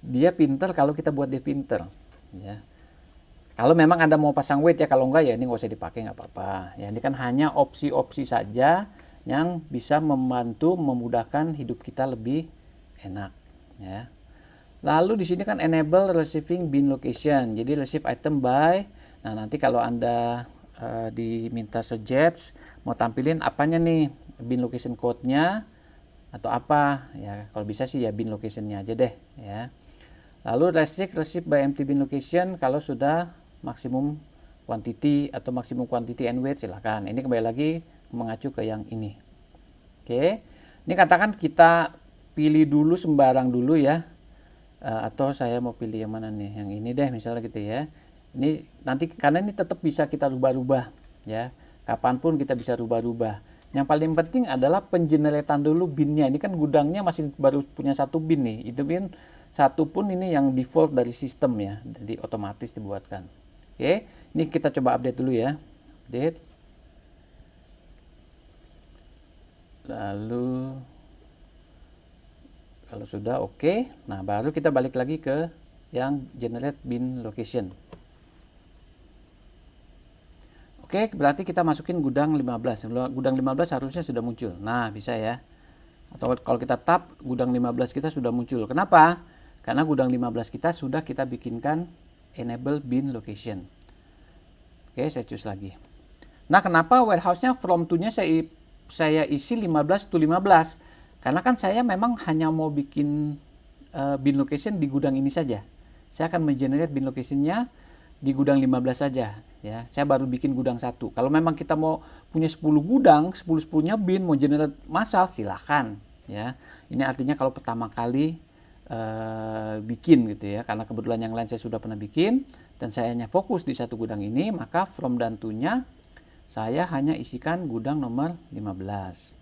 Dia pinter kalau kita buat dia pinter ya. Kalau memang Anda mau pasang weight ya, kalau enggak ya ini nggak usah dipakai, nggak apa-apa. Ya ini kan hanya opsi-opsi saja yang bisa membantu memudahkan hidup kita lebih enak ya. Lalu di sini kan enable receiving bin location. Jadi receive item by. Nah, nanti kalau Anda diminta suggest mau tampilin apanya nih, bin location code-nya atau apa ya. Kalau bisa sih ya bin location-nya aja deh ya. Lalu restrict receive by empty bin location kalau sudah maksimum quantity atau maksimum quantity and weight silakan. Ini kembali lagi mengacu ke yang ini. Oke. Ini katakan kita pilih dulu sembarang dulu ya. Atau saya mau pilih yang mana nih? Yang ini deh misalnya gitu ya. Ini nanti karena ini tetap bisa kita rubah-rubah ya. Kapanpun kita bisa rubah-rubah. Yang paling penting adalah pengeneratan dulu binnya. Ini kan gudangnya masih baru punya satu bin nih. Itu bin satu pun ini yang default dari sistem ya. Jadi otomatis dibuatkan. Oke, ini kita coba update dulu ya. Update. Lalu kalau sudah oke, nah baru kita balik lagi ke yang generate bin location. Oke, berarti kita masukin gudang 15. Gudang 15 harusnya sudah muncul. Nah, bisa ya. Atau kalau kita tab, gudang 15 kita sudah muncul. Kenapa? Karena gudang 15 kita sudah kita bikinkan enable bin location. Oke, saya choose lagi. Nah, kenapa warehouse-nya from to-nya saya isi 15 to 15? Karena kan saya memang hanya mau bikin bin location di gudang ini saja. Saya akan mengenerate bin location-nya di gudang 15 saja ya. Saya baru bikin gudang satu. Kalau memang kita mau punya 10 gudang, 10-10-nya bin mau generate massal silahkan ya. Ini artinya kalau pertama kali bikin gitu ya. Karena kebetulan yang lain saya sudah pernah bikin dan saya hanya fokus di satu gudang ini, maka from dan to-nya saya hanya isikan gudang nomor 15.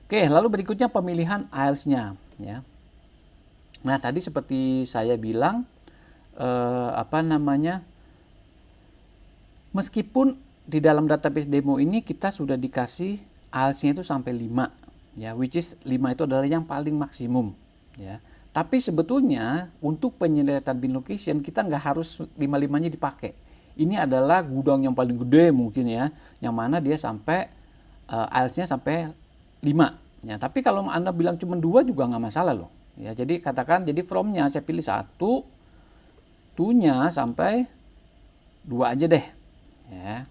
Oke, lalu berikutnya pemilihan aisles-nya ya. Nah, tadi seperti saya bilang meskipun di dalam database demo ini kita sudah dikasih aisles-nya itu sampai 5 ya, which is 5 itu adalah yang paling maksimum ya. Tapi sebetulnya untuk penyederetan bin location kita nggak harus 5-5-nya dipakai. Ini adalah gudang yang paling gede mungkin ya, yang mana dia sampai aisles-nya sampai 5 ya. Tapi kalau Anda bilang cuma 2 juga nggak masalah loh ya. Jadi katakan, jadi from-nya saya pilih 1, to-nya sampai 2 aja deh ya.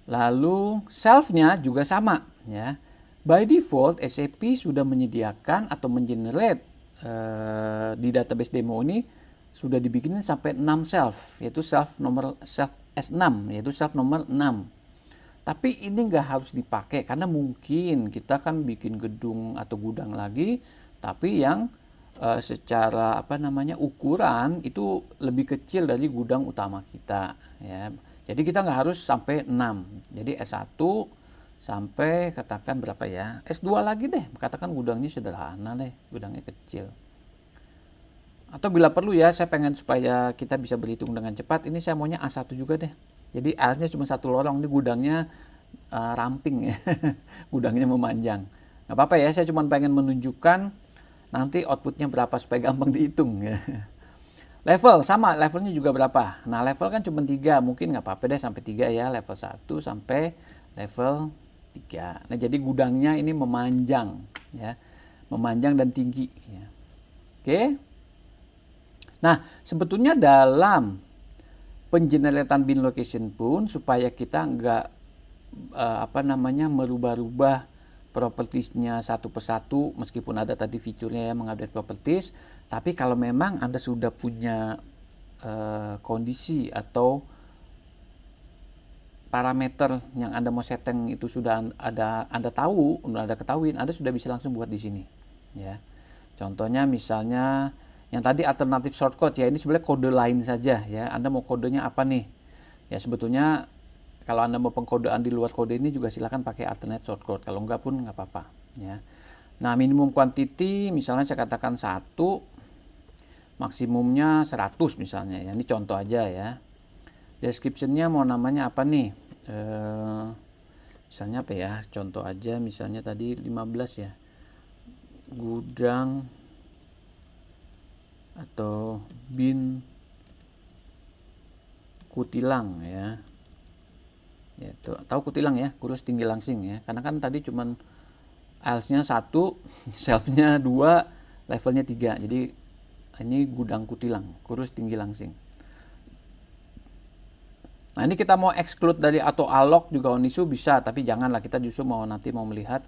Lalu self-nya juga sama ya. By default SAP sudah menyediakan atau mengenerate di database demo ini sudah dibikinin sampai 6 self, yaitu self S6, yaitu self nomor 6. Tapi ini nggak harus dipakai karena mungkin kita kan bikin gedung atau gudang lagi, tapi yang secara ukuran itu lebih kecil dari gudang utama kita ya. Jadi kita nggak harus sampai 6. Jadi S1 sampai katakan berapa ya? S2 lagi deh. Katakan gudangnya sederhana deh, gudangnya kecil. Atau bila perlu ya, saya pengen supaya kita bisa berhitung dengan cepat, ini saya maunya A1 juga deh. Jadi aisle-nya cuma 1 lorong, ini gudangnya ramping ya. Gudangnya memanjang. Nggak apa-apa ya, saya cuma pengen menunjukkan nanti outputnya berapa supaya gampang dihitung ya. Level sama, levelnya juga berapa. Nah, level kan cuma 3, mungkin nggak apa-apa deh sampai 3 ya, level 1 sampai level 3. Nah, jadi gudangnya ini memanjang ya. Memanjang dan tinggi ya. Oke. Nah, sebetulnya dalam pengeneratan bin location pun supaya kita nggak merubah-rubah propertiesnya satu persatu, meskipun ada tadi fiturnya ya mengupdate properties, tapi kalau memang Anda sudah punya kondisi atau parameter yang Anda mau setting itu sudah Anda tahu, Anda ketahuin, Anda sudah bisa langsung buat di sini ya. Contohnya misalnya yang tadi alternatif shortcode ya, ini sebenarnya kode lain saja ya. Anda mau kodenya apa nih? Ya sebetulnya kalau Anda mau pengkodean di luar kode ini juga silakan pakai alternate shortcode. Kalau enggak pun nggak apa-apa ya. Nah, minimum quantity misalnya saya katakan 1, maksimumnya 100 misalnya ya. Ini contoh aja ya. Description-nya mau namanya apa nih? Misalnya apa ya? Contoh aja misalnya tadi 15 ya. Gudang atau bin kutilang ya. Ya, tahu kutilang ya, kurus tinggi langsing ya. Karena kan tadi cuman aisles-nya 1, self-nya 2, levelnya 3. Jadi ini gudang kutilang, kurus tinggi langsing. Nah, ini kita mau exclude dari atau alloc juga on issue bisa, tapi janganlah, kita justru nanti mau melihat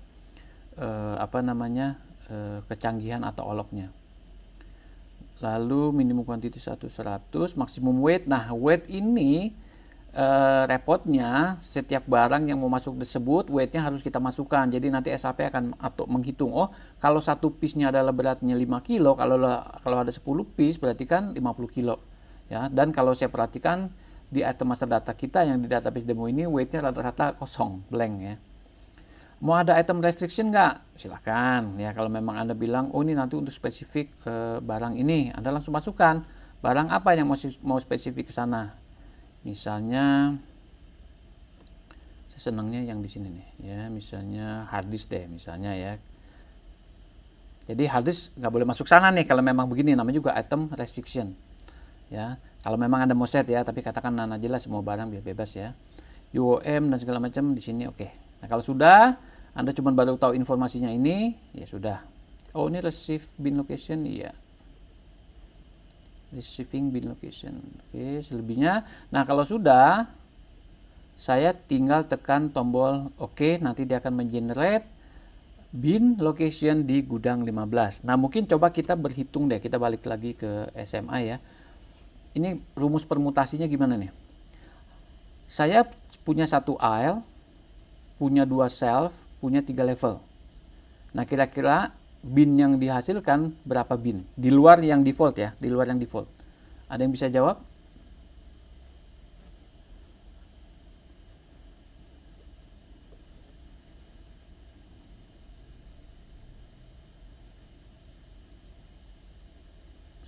kecanggihan atau allocnya. Lalu minimum quantity 100, maksimum weight. Nah, weight ini repotnya setiap barang yang mau masuk tersebut weight-nya harus kita masukkan. Jadi nanti SAP akan menghitung, oh kalau satu piece-nya adalah beratnya 5 kilo, kalau ada 10 piece berarti kan 50 kilo ya. Dan kalau saya perhatikan di item master data kita yang di database demo ini weight-nya rata-rata kosong, blank ya. Mau ada item restriction nggak? Silakan ya. Kalau memang Anda bilang, oh ini nanti untuk spesifik barang ini, Anda langsung masukkan. Barang apa yang mau spesifik ke sana? Misalnya, saya senangnya yang di sini nih ya. Misalnya hard disk deh, misalnya ya. Jadi hard disk nggak boleh masuk sana nih kalau memang begini. Namanya juga item restriction ya. Kalau memang Anda mau set ya, tapi katakan nana jelas semua barang biar bebas ya. UOM dan segala macam di sini oke. Nah, kalau sudah Anda cuma baru tahu informasinya ini, ya sudah. Oh, ini receive bin location, iya. Receiving bin location. Oke, selebihnya. Nah, kalau sudah, saya tinggal tekan tombol oke, nanti dia akan mengenerate bin location di gudang 15. Nah, mungkin coba kita berhitung deh, kita balik lagi ke SMA ya. Ini rumus permutasinya gimana nih? Saya punya 1 aisle, punya 2 self, punya 3 level. Nah, kira-kira bin yang dihasilkan berapa bin? Di luar yang default ya, di luar yang default. Ada yang bisa jawab?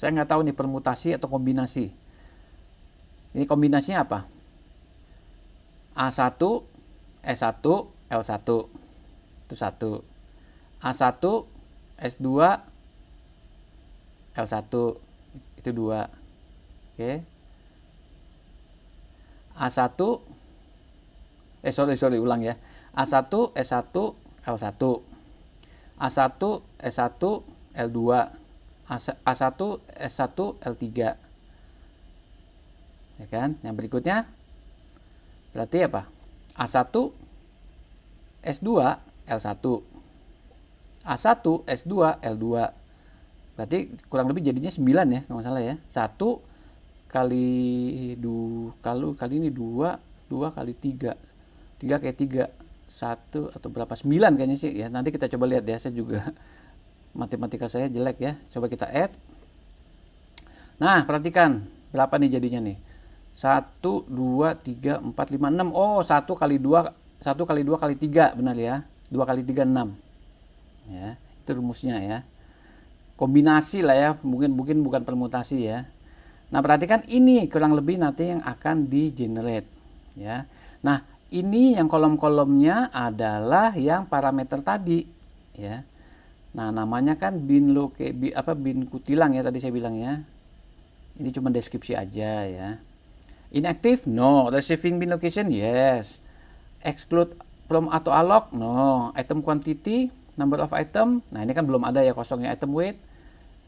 Saya nggak tahu nih permutasi atau kombinasi. Ini kombinasinya apa? A1, S1, L1. Itu 1. A1, S2, L1. Itu 2. Oke. A1, ulang ya. A1, S1, L1. A1, S1, L2. A1, S1, L3. Ya kan? Yang berikutnya berarti apa? A1, S2, L1. A1, S2, L2. Berarti kurang lebih jadinya 9 ya, kalau nggak salah ya. 1 kali kali ini 2 kali 3. 3 kayak 3. 1 atau berapa? 9 kayaknya sih ya. Nanti kita coba lihat ya, saya juga matematika saya jelek ya. Coba kita add. Nah, perhatikan berapa nih jadinya nih. 1, 2, 3, 4, 5, 6. Oh, 1 kali 2 kali 3, benar ya. 2 kali 3, 6. Ya, itu rumusnya ya. Kombinasi lah ya, mungkin bukan permutasi ya. Nah, perhatikan ini kurang lebih nanti yang akan di generate ya. Nah, ini yang kolom-kolomnya adalah yang parameter tadi ya. Nah, namanya kan bin kutilang ya, tadi saya bilang ya. Ini cuma deskripsi aja ya. Inactive? No. Receiving bin location? Yes. Exclude from auto allocate? No. Item quantity? Number of item? Nah, ini kan belum ada ya kosongnya. Item weight?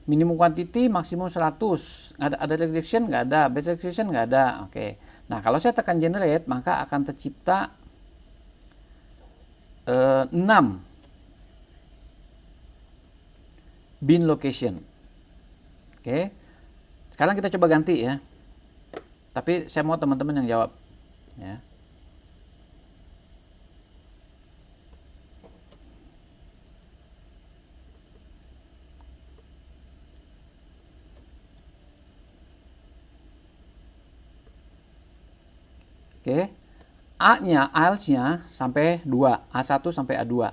Minimum quantity? Maksimum 100. Ada rejection? Nggak ada. Bad rejection? Nggak ada. Oke. Nah, kalau saya tekan generate, maka akan tercipta 6 bin location. Oke. Sekarang kita coba ganti ya. Tapi saya mau teman-teman yang jawab ya. Oke. A-nya, IELTS-nya sampai 2, A1 sampai A2.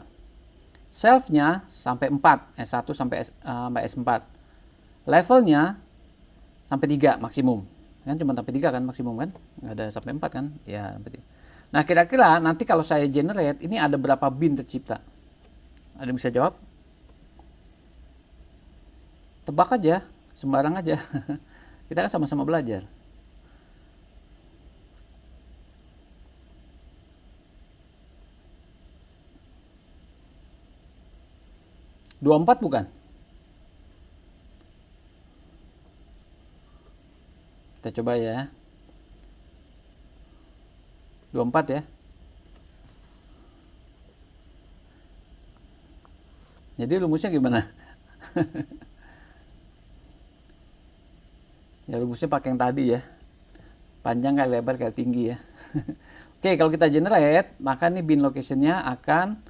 Self-nya sampai 4, S1 sampai S4. Levelnya sampai 3 maksimum. Kan cuma sampai 3 kan maksimum kan? Nggak ada sampai 4 kan? Ya, sampai 3. Nah, kira-kira nanti kalau saya generate, ini ada berapa bin tercipta? Ada yang bisa jawab? Tebak aja, sembarang aja. Kita kan sama-sama belajar. Dua empat bukan? Kita coba ya. 24 ya. Jadi rumusnya gimana? Ya rumusnya pakai yang tadi ya. Panjang kali lebar kali tinggi ya. Oke, kalau kita generate, maka nih bin location-nya akan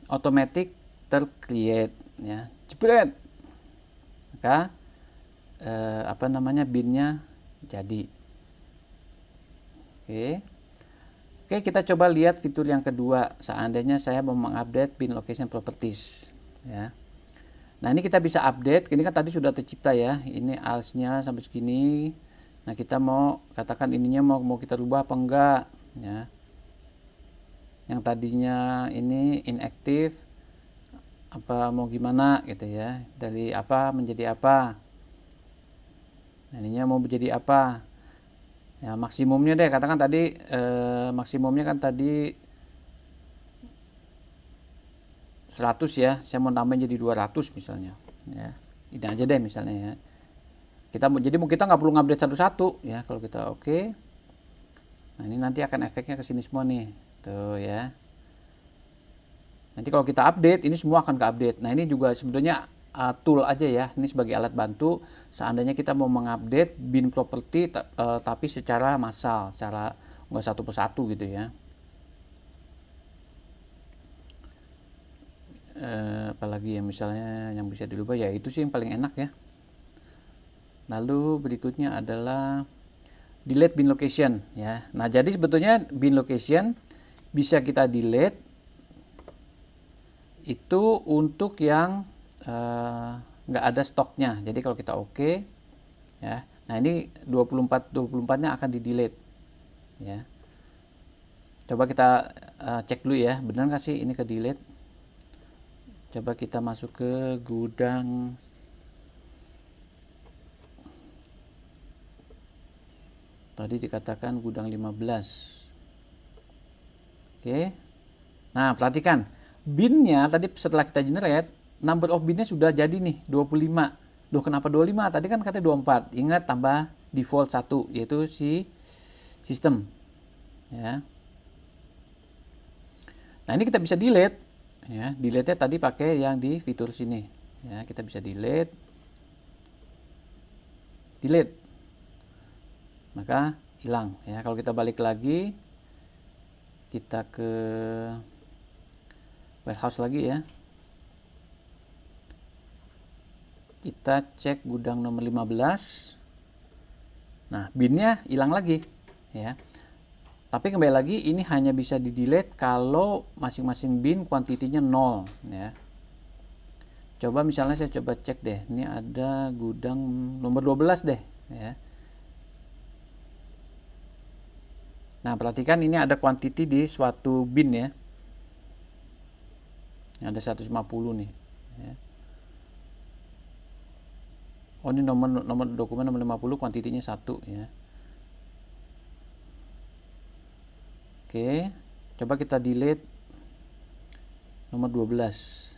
otomatis tercreate ya. Jebret. Maka binnya jadi. Oke, kita coba lihat fitur yang kedua. Seandainya saya mau mengupdate bin location properties ya. Nah, ini kita bisa update. Ini kan tadi sudah tercipta ya. Ini ALS-nya sampai segini. Nah, kita mau katakan ininya mau kita rubah apa enggak ya. Yang tadinya ini inactive apa mau gimana gitu ya. Dari apa menjadi apa. Nah, ininya mau menjadi apa ya, maksimumnya deh katakan tadi maksimumnya kan tadi 100 ya, saya mau tambahin jadi 200 misalnya ya, ini aja deh misalnya ya. Kita nggak perlu ngupdate satu-satu ya kalau kita oke. Nah, ini nanti akan efeknya ke sini semua nih tuh ya. Nanti kalau kita update ini semua akan ke update. Nah, ini juga sebenarnya tool aja ya, ini sebagai alat bantu seandainya kita mau mengupdate bin property tapi secara massal, secara nggak satu persatu gitu ya. Apalagi yang misalnya yang bisa dirubah ya itu sih yang paling enak ya. Lalu berikutnya adalah delete bin location ya. Nah, jadi sebetulnya bin location bisa kita delete itu untuk yang nggak ada stoknya. Jadi kalau kita oke, ya. Nah, ini 24-nya akan di delete ya. Coba kita cek dulu ya, benar nggak sih ini ke delete. Coba kita masuk ke gudang. Tadi dikatakan gudang 15. Oke. Nah, perhatikan. Binnya tadi setelah kita generate, number of binnya sudah jadi nih, 25. Duh, kenapa 25? Tadi kan katanya 24. Ingat, tambah default 1, yaitu si sistem. Ya. Nah, ini kita bisa delete. Ya, delete-nya tadi pakai yang di fitur sini. Ya, kita bisa delete. Delete. Maka hilang. Ya, kalau kita balik lagi, kita ke warehouse lagi ya. Kita cek gudang nomor 15. Nah, binnya hilang lagi ya. Tapi kembali lagi ini hanya bisa di delete kalau masing-masing bin kuantitinya 0 ya. Coba misalnya saya coba cek deh. Ini ada gudang nomor 12 deh ya. Nah, perhatikan ini ada kuantiti di suatu bin ya. Ada 150 nih ya. Oh, ini nomor dokumen nomor 50, kuantitinya 1 ya. Oke, coba kita delete nomor 12.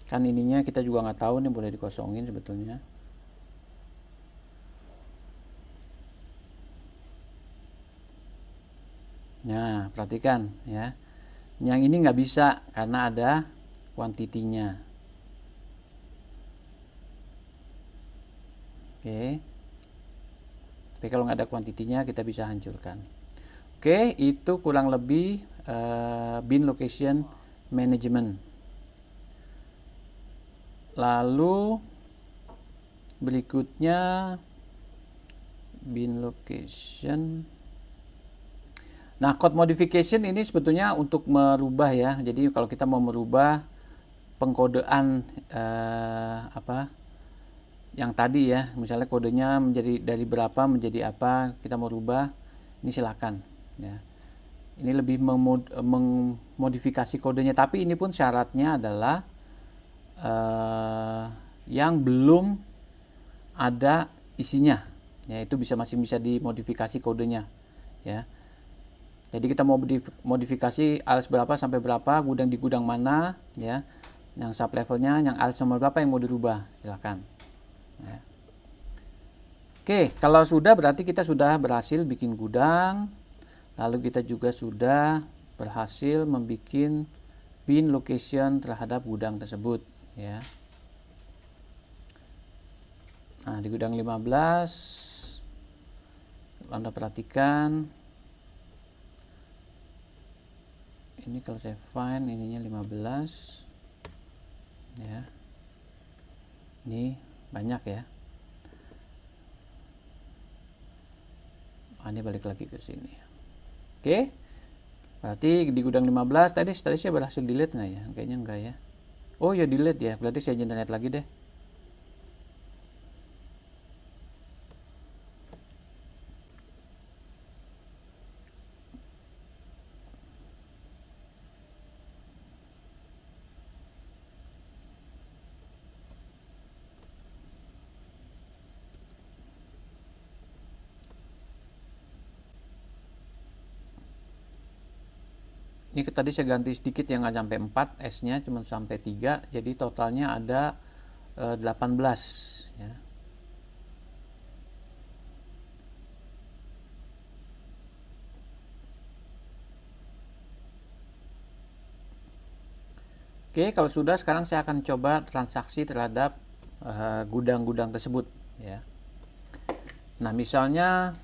Kan ininya kita juga nggak tahu nih, boleh dikosongin sebetulnya. Nah, perhatikan ya. Yang ini nggak bisa karena ada kuantitinya. Oke. Tapi kalau nggak ada kuantitinya kita bisa hancurkan. Oke, itu kurang lebih bin location management. Lalu berikutnya bin location. Nah, code modification ini sebetulnya untuk merubah ya. Jadi kalau kita mau merubah pengkodean yang tadi ya, misalnya kodenya menjadi dari berapa menjadi apa, kita mau rubah, ini silakan ya. Ini lebih memodifikasi kodenya, tapi ini pun syaratnya adalah yang belum ada isinya, ya itu masih bisa dimodifikasi kodenya ya. Jadi kita mau modifikasi alias berapa sampai berapa, gudang di gudang mana ya, yang sub levelnya, yang alias nomor berapa yang mau dirubah, silakan ya. Oke, kalau sudah berarti kita sudah berhasil bikin gudang, lalu kita juga sudah berhasil membuat bin location terhadap gudang tersebut ya. Nah, di gudang 15 Anda perhatikan ini, kalau saya find ininya 15 ya. Ini banyak ya. Ini balik lagi ke sini. Oke. Berarti di gudang 15 tadi saya berhasil delete nggak ya? Kayaknya enggak ya. Oh ya, delete ya. Berarti saya generate lagi deh. Ini tadi saya ganti sedikit yang nggak sampai 4, S-nya cuma sampai 3, jadi totalnya ada 18 ya. Oke, kalau sudah, sekarang saya akan coba transaksi terhadap gudang-gudang tersebut ya. Nah, misalnya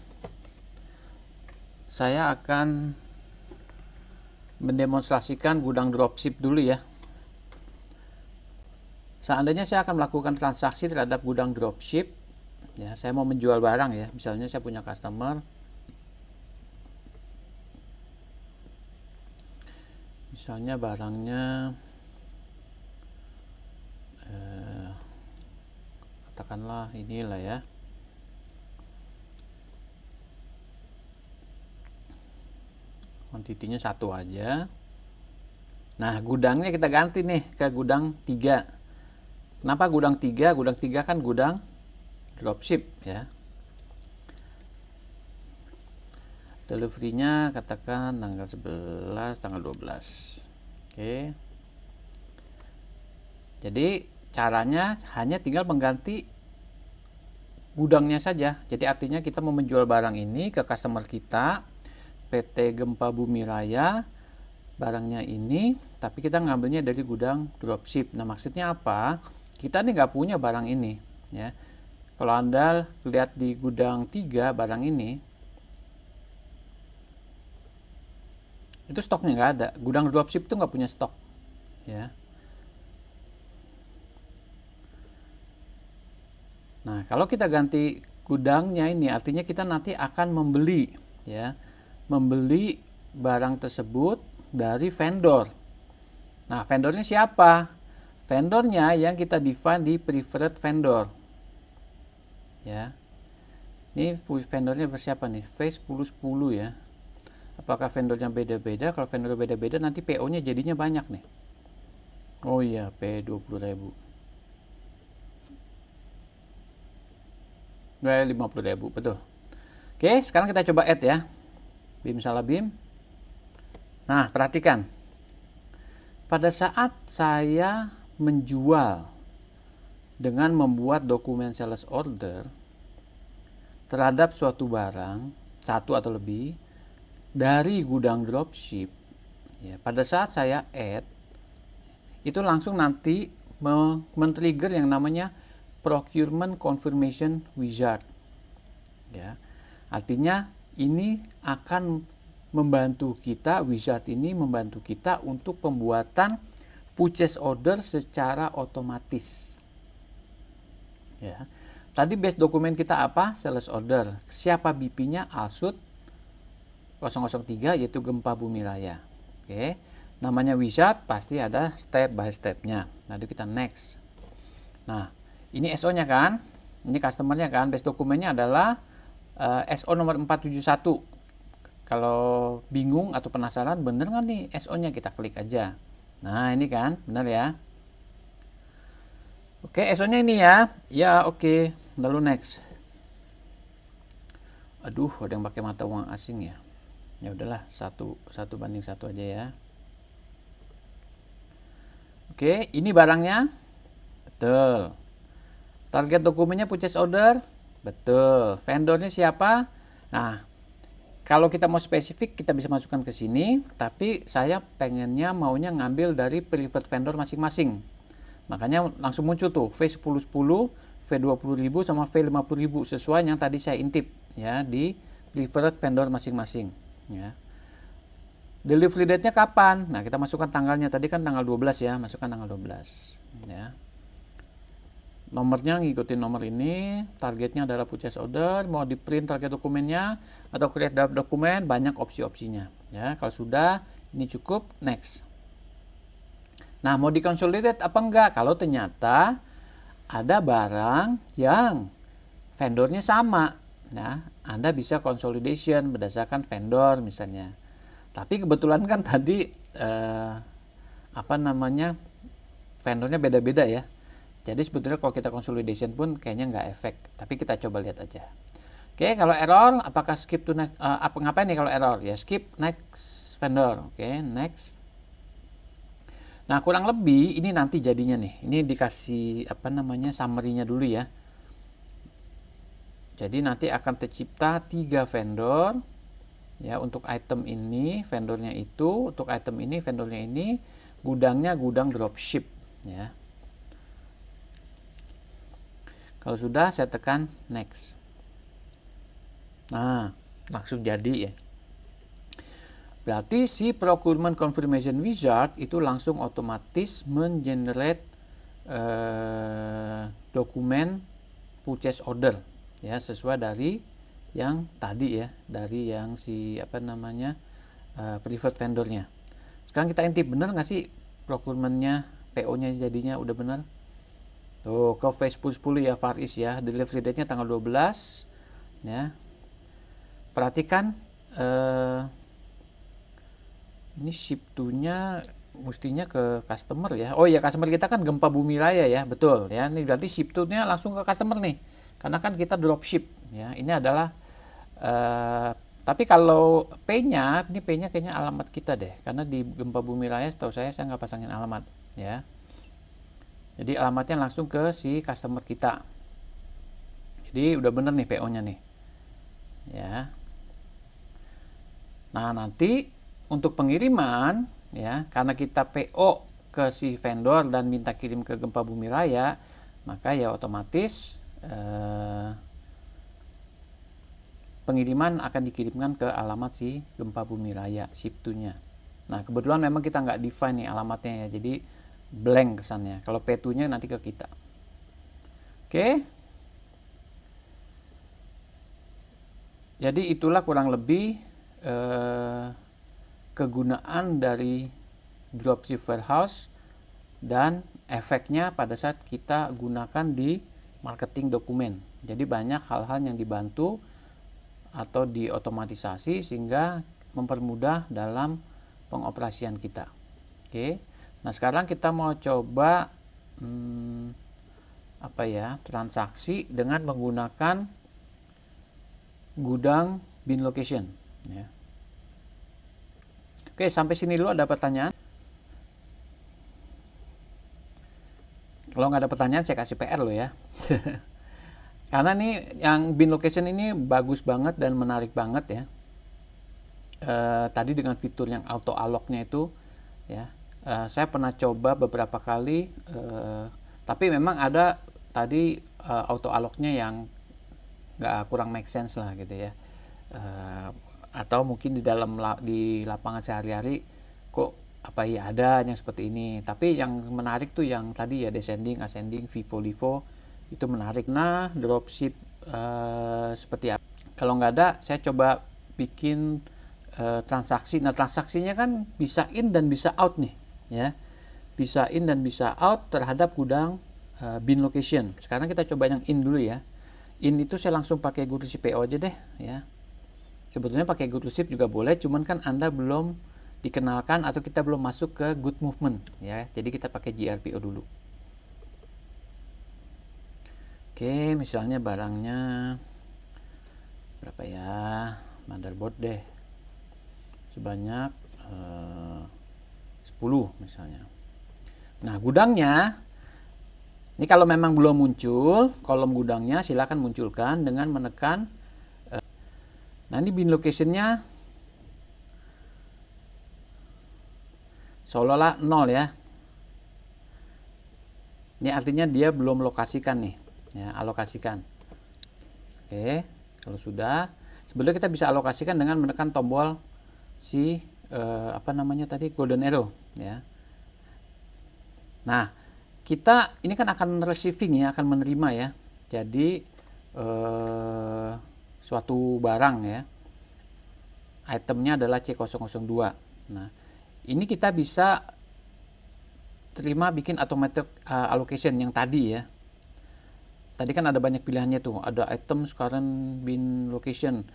saya akan mendemonstrasikan gudang dropship dulu ya. Seandainya saya akan melakukan transaksi terhadap gudang dropship ya, saya mau menjual barang ya. Misalnya saya punya customer, misalnya barangnya katakanlah inilah ya. Kuantitinya 1 aja. Nah, gudangnya kita ganti nih ke gudang 3. Kenapa gudang 3? Gudang 3 kan gudang dropship ya. Delivery-nya katakan tanggal 11, tanggal 12. Oke. Jadi caranya hanya tinggal mengganti gudangnya saja. Jadi artinya kita mau menjual barang ini ke customer kita, PT Gempa Bumi Raya, barangnya ini, tapi kita ngambilnya dari gudang dropship. Nah, maksudnya apa? Kita nih nggak punya barang ini ya. Kalau Anda lihat di gudang 3 barang ini, itu stoknya nggak ada. Gudang dropship itu nggak punya stok ya. Nah, kalau kita ganti gudangnya ini, artinya kita nanti akan membeli ya, membeli barang tersebut dari vendor. Nah, vendornya siapa? Vendornya yang kita define di preferred vendor ya. Ini vendornya bersiapa nih? V1010 ya. Apakah vendornya beda-beda? Kalau vendornya beda-beda nanti PO-nya jadinya banyak nih. Oh iya, P20.000. 50.000, betul. Oke, sekarang kita coba add ya. BIM salah BIM. Nah, perhatikan. Pada saat saya menjual dengan membuat dokumen sales order terhadap suatu barang, satu atau lebih, dari gudang dropship, ya, pada saat saya add, itu langsung nanti men-trigger yang namanya procurement confirmation wizard ya. Artinya ini akan membantu kita, wizard ini membantu kita untuk pembuatan purchase order secara otomatis ya. Tadi base dokumen kita apa? Sales order. Siapa BP-nya? Alsut 003 yaitu Gempa Bumi Raya. Oke. Namanya wizard pasti ada step by stepnya. Nanti kita next. Nah, ini SO-nya kan, ini customer-nya kan, base dokumennya adalah SO nomor 471. Kalau bingung atau penasaran, bener nggak nih SO-nya, kita klik aja. Nah, ini kan, bener ya. Oke, SO-nya ini ya. Ya, oke. Lalu next. Aduh, ada yang pakai mata uang asing ya. Ya udahlah, 1:1 aja ya. Oke, ini barangnya. Betul. Target dokumennya purchase order, betul. Vendornya siapa? Nah, kalau kita mau spesifik kita bisa masukkan ke sini, tapi saya pengennya maunya ngambil dari preferred vendor masing-masing. Makanya langsung muncul tuh V1010, V20.000 sama V50.000 sesuai yang tadi saya intip ya di preferred vendor masing-masing ya. Delivery date-nya kapan? Nah, kita masukkan tanggalnya. Tadi kan tanggal 12 ya, masukkan tanggal 12 ya. Nomornya ngikutin nomor ini, targetnya adalah purchase order, mau di print target dokumennya atau create dalam dokumen, banyak opsi-opsinya ya. Kalau sudah, ini cukup, next. Nah, mau dikonsolidate apa enggak? Kalau ternyata ada barang yang vendornya sama, nah, Anda bisa consolidation berdasarkan vendor misalnya. Tapi kebetulan kan tadi vendornya beda-beda ya. Jadi sebetulnya kalau kita consolidation pun kayaknya nggak efek, tapi kita coba lihat aja. Oke, kalau error, apakah skip to next? Ngapain nih kalau error? Ya skip next vendor. Oke, next. Nah, kurang lebih ini nanti jadinya nih. Ini dikasih summary-nya dulu ya. Jadi nanti akan tercipta 3 vendor ya untuk item ini, vendornya itu, untuk item ini, vendornya ini, gudangnya gudang dropship ya. Kalau sudah, saya tekan next. Nah, langsung jadi ya. Berarti si procurement confirmation wizard itu langsung otomatis mengenerate dokumen purchase order ya, sesuai dari yang tadi ya, dari yang si preferred vendornya. Sekarang kita intip, benar nggak sih procurementnya, PO-nya jadinya udah benar? Tuh ke V1010 ya, Far East ya. Delivery date-nya tanggal 12 ya. Perhatikan ini ship to-nya mestinya ke customer ya. Oh iya, customer kita kan Gempa Bumi Raya ya, betul ya. Ini berarti ship to-nya langsung ke customer nih. Karena kan kita drop ship ya. Ini adalah tapi kalau P-nya, ini P-nya kayaknya alamat kita deh. Karena di Gempa Bumi Raya setahu saya nggak pasangin alamat ya. Jadi alamatnya langsung ke si customer kita. Jadi udah bener nih PO-nya nih. Ya. Nah, nanti untuk pengiriman ya, karena kita PO ke si vendor dan minta kirim ke Gempa Bumi Raya, maka ya otomatis pengiriman akan dikirimkan ke alamat si Gempa Bumi Raya, ship to-nya. Nah, kebetulan memang kita nggak define nih alamatnya ya, jadi blank kesannya. Kalau P2-nya nanti ke kita. Oke. Jadi itulah kurang lebih kegunaan dari dropship warehouse dan efeknya pada saat kita gunakan di marketing dokumen. Jadi banyak hal-hal yang dibantu atau diotomatisasi sehingga mempermudah dalam pengoperasian kita. Oke. Nah, sekarang kita mau coba transaksi dengan menggunakan gudang bin location ya. Oke, sampai sini dulu ada pertanyaan? Kalau nggak ada pertanyaan saya kasih PR lo ya. Karena nih yang bin location ini bagus banget dan menarik banget ya. Tadi dengan fitur yang auto alloc-nya itu ya, saya pernah coba beberapa kali, tapi memang ada tadi auto alloc-nya yang kurang make sense lah gitu ya. Atau mungkin di lapangan sehari-hari kok ada yang seperti ini. Tapi yang menarik tuh yang tadi ya, descending, ascending, vivo, livo itu menarik. Nah, dropship seperti apa? Kalau nggak ada, saya coba bikin transaksi. Nah, transaksinya kan bisa in dan bisa out nih ya. Bisa in dan bisa out terhadap gudang bin location. Sekarang kita coba yang in dulu ya. In itu saya langsung pakai good receipt PO aja deh ya. Sebetulnya pakai good receipt juga boleh, cuman kan Anda belum dikenalkan atau kita belum masuk ke good movement ya. Jadi kita pakai GRPO dulu. Oke, misalnya barangnya berapa ya? Motherboard deh. Sebanyak 10 misalnya. Nah, gudangnya ini kalau memang belum muncul kolom gudangnya, silakan munculkan dengan menekan. Nah, ini bin location-nya seolah-olah 0 ya. Ini artinya dia belum lokasikan nih ya, alokasikan. Oke, kalau sudah, sebetulnya kita bisa alokasikan dengan menekan tombol si golden arrow ya. Nah, kita ini kan akan receiving ya, akan menerima ya. Jadi suatu barang ya, itemnya adalah C002. Nah, ini kita bisa terima bikin automatic allocation yang tadi ya. Tadi kan ada banyak pilihannya tuh, ada item sekarang bin location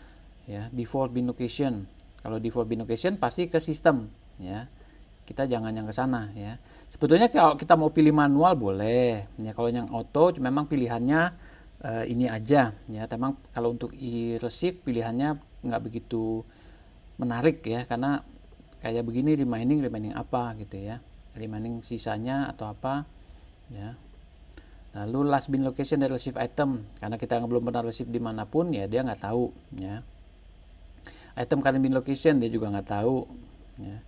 ya, default bin location. Kalau default bin location pasti ke sistem ya. Kita jangan yang ke sana ya. Sebetulnya kalau kita mau pilih manual boleh ya. Kalau yang auto memang pilihannya ini aja ya. Memang kalau untuk e-receive pilihannya nggak begitu menarik ya, karena kayak begini remaining apa gitu ya, remaining sisanya atau apa ya. Lalu last bin location dari receive item, karena kita belum pernah receive dimanapun ya, dia nggak tahu ya. Item current bin location dia juga nggak tahu ya.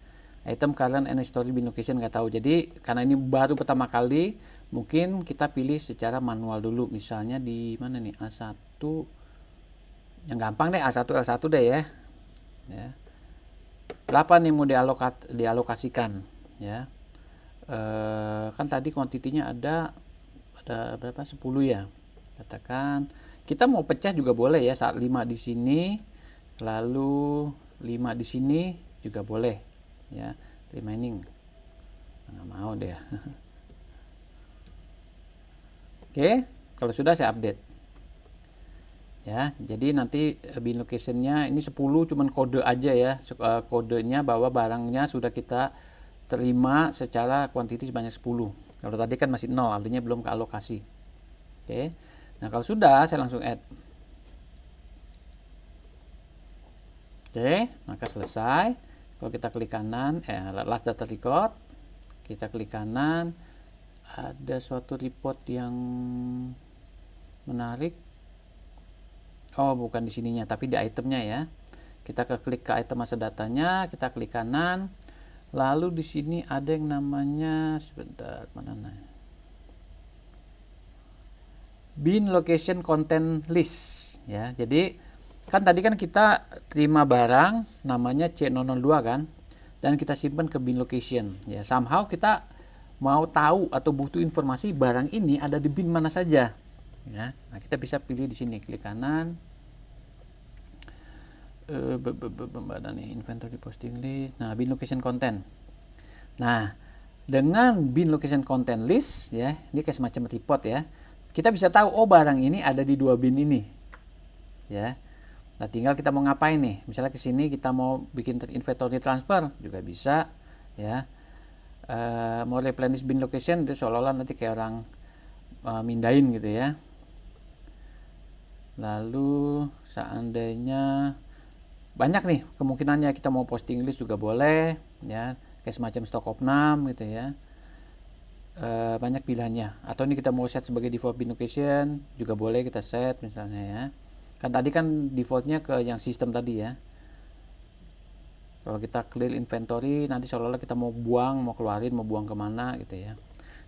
Item current and history bin location nggak tahu. Jadi karena ini baru pertama kali, mungkin kita pilih secara manual dulu. Misalnya di mana nih, A1 yang gampang deh, A1 L1 deh ya. Ya. Berapa nih mau dialokasikan ya. Kan tadi kuantitinya ada berapa, 10 ya. Katakan kita mau pecah juga boleh ya, saat 5 di sini lalu 5 di sini juga boleh ya, remaining nggak mau deh. Oke, kalau sudah saya update. Ya, jadi nanti bin location-nya ini 10 cuman kode aja ya, kodenya bahwa barangnya sudah kita terima secara quantity sebanyak 10. Kalau tadi kan masih 0, artinya belum ke alokasi. Oke. Nah, kalau sudah saya langsung add. Oke, maka selesai. Kalau kita klik kanan, last data record, kita klik kanan, ada suatu report yang menarik. Oh, bukan di sininya, tapi di itemnya ya. Kita klik ke item masa datanya, kita klik kanan. Lalu di sini ada yang namanya, sebentar, mana nih? Bin location content list ya. Jadi kan tadi kan kita terima barang namanya C002 kan, dan kita simpan ke bin location ya. Somehow kita mau tahu atau butuh informasi barang ini ada di bin mana saja ya. Nah, kita bisa pilih di sini, klik kanan, inventory posting list. Nah, bin location content. Nah, dengan bin location content list ya, ini kayak semacam report ya, kita bisa tahu oh barang ini ada di 2 bin ini ya. Nah, tinggal kita mau ngapain nih, misalnya ke sini kita mau bikin inventory transfer juga bisa ya. Mau replenish bin location, itu seolah-olah nanti kayak orang mindahin gitu ya. Lalu seandainya banyak nih kemungkinannya, kita mau posting list juga boleh ya, kayak semacam stock of name gitu ya. Banyak pilihannya. Atau ini kita mau set sebagai default bin location juga boleh kita set misalnya ya. Kan tadi kan defaultnya ke yang sistem tadi ya. Kalau kita clear inventory, nanti seolah-olah kita mau buang, mau keluarin, mau buang kemana gitu ya.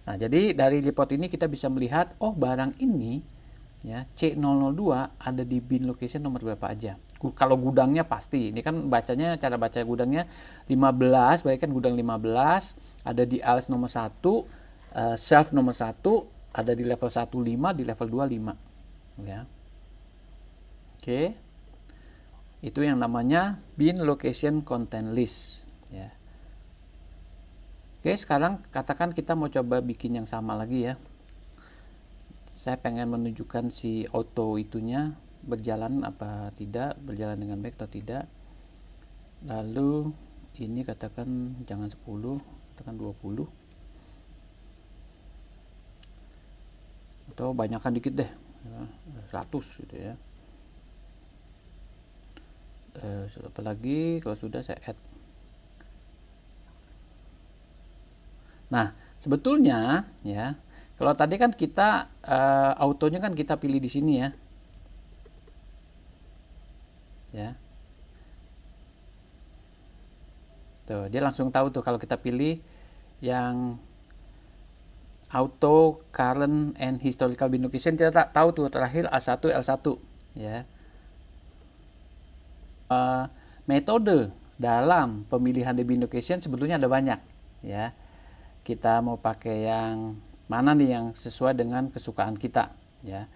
Nah, jadi dari report ini kita bisa melihat oh barang ini ya C002 ada di bin location nomor berapa aja. Kalau gudangnya pasti, ini kan bacanya, cara baca gudangnya 15, baik kan gudang 15, ada di ALS nomor 1, shelf nomor 1, ada di level 15, di level 25 ya. Oke. Itu yang namanya bin location content list ya. Oke, sekarang katakan kita mau coba bikin yang sama lagi ya. Saya pengen menunjukkan si auto itunya berjalan apa tidak, berjalan dengan baik atau tidak. Lalu ini katakan jangan 10, katakan 20. Atau banyakkan dikit deh, 100 gitu ya. Apalagi kalau sudah saya add. Nah, sebetulnya ya, kalau tadi kan kita autonya kan kita pilih di sini ya. Ya. Tuh, dia langsung tahu tuh kalau kita pilih yang auto current and historical bin location, kita tahu tuh terakhir A1 L1 ya. Metode dalam pemilihan di bin location sebetulnya ada banyak ya. Kita mau pakai yang mana nih yang sesuai dengan kesukaan kita ya.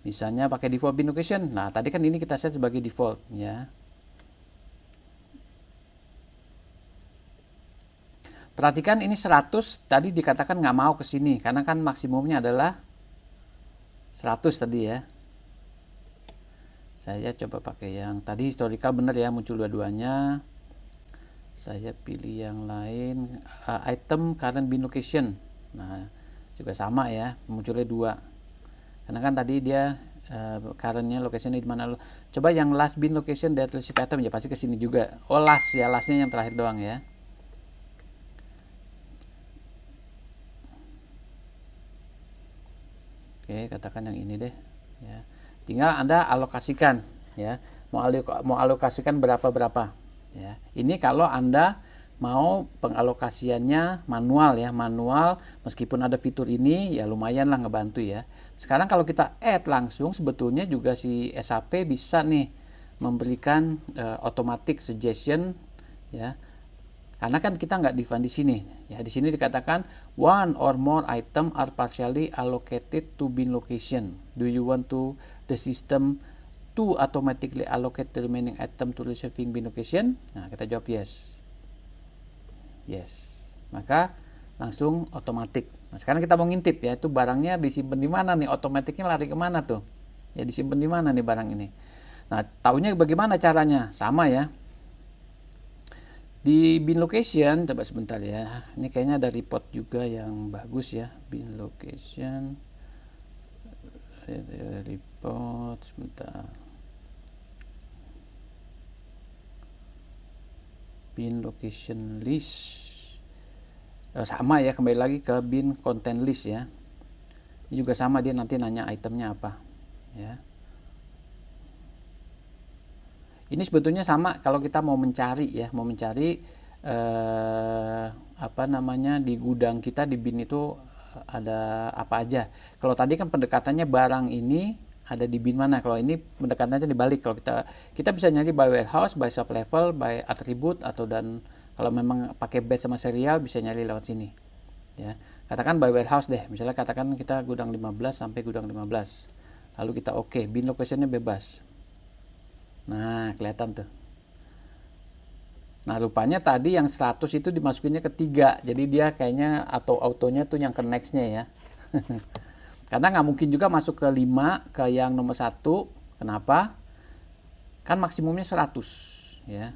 Misalnya pakai default bin location. Nah, tadi kan ini kita set sebagai default ya. Perhatikan ini 100 tadi dikatakan nggak mau ke sini karena kan maksimumnya adalah 100 tadi ya. Saya coba pakai yang tadi historical, bener ya, muncul dua-duanya. Saya pilih yang lain, item current bin location. Nah, juga sama ya, munculnya 2. Karena kan tadi dia currentnya locationnya di mana. Coba yang last bin location that receive item ya pasti ke sini juga. Oh, last ya, lastnya yang terakhir doang ya. Oke, katakan yang ini deh ya. Tinggal Anda alokasikan ya. Mau alokasikan berapa ya. Ini kalau Anda mau pengalokasiannya manual ya, manual meskipun ada fitur ini ya lumayan lah ngebantu ya. Sekarang kalau kita add langsung sebetulnya juga si SAP bisa nih memberikan automatic suggestion ya. Karena kan kita nggak define di sini. Ya, di sini dikatakan one or more item are partially allocated to bin location. Do you want to the system to automatically allocate the remaining item to receiving bin location? Nah, kita jawab yes. Yes. Maka langsung otomatis. Nah, sekarang kita mau ngintip ya, itu barangnya disimpan di mana nih, otomatisnya lari kemana tuh? Ya disimpan di mana nih barang ini? Nah, tahunya bagaimana caranya? Sama ya. Di bin location, coba sebentar ya. Ini kayaknya ada report juga yang bagus ya, bin location. Report sebentar. Bin location list. Sama ya, kembali lagi ke bin content list ya. Ini juga sama, dia nanti nanya itemnya apa ya. Ini sebetulnya sama kalau kita mau mencari ya, mau mencari apa namanya, di gudang kita di bin itu ada apa aja. Kalau tadi kan pendekatannya barang ini ada di bin mana, kalau ini pendekatannya dibalik. Kalau kita bisa nyari by warehouse, by sub level, by attribute, atau dan kalau memang pakai batch sama serial bisa nyari lewat sini ya. Katakan by warehouse deh, misalnya katakan kita gudang 15 sampai gudang 15, lalu kita oke, bin locationnya bebas. Nah, kelihatan tuh. Nah, rupanya tadi yang 100 itu dimasukinnya ke 3, jadi dia kayaknya atau autonya tuh yang ke next-nya ya. Karena nggak mungkin juga masuk ke 5 ke yang nomor 1. Kenapa? Kan maksimumnya 100 ya.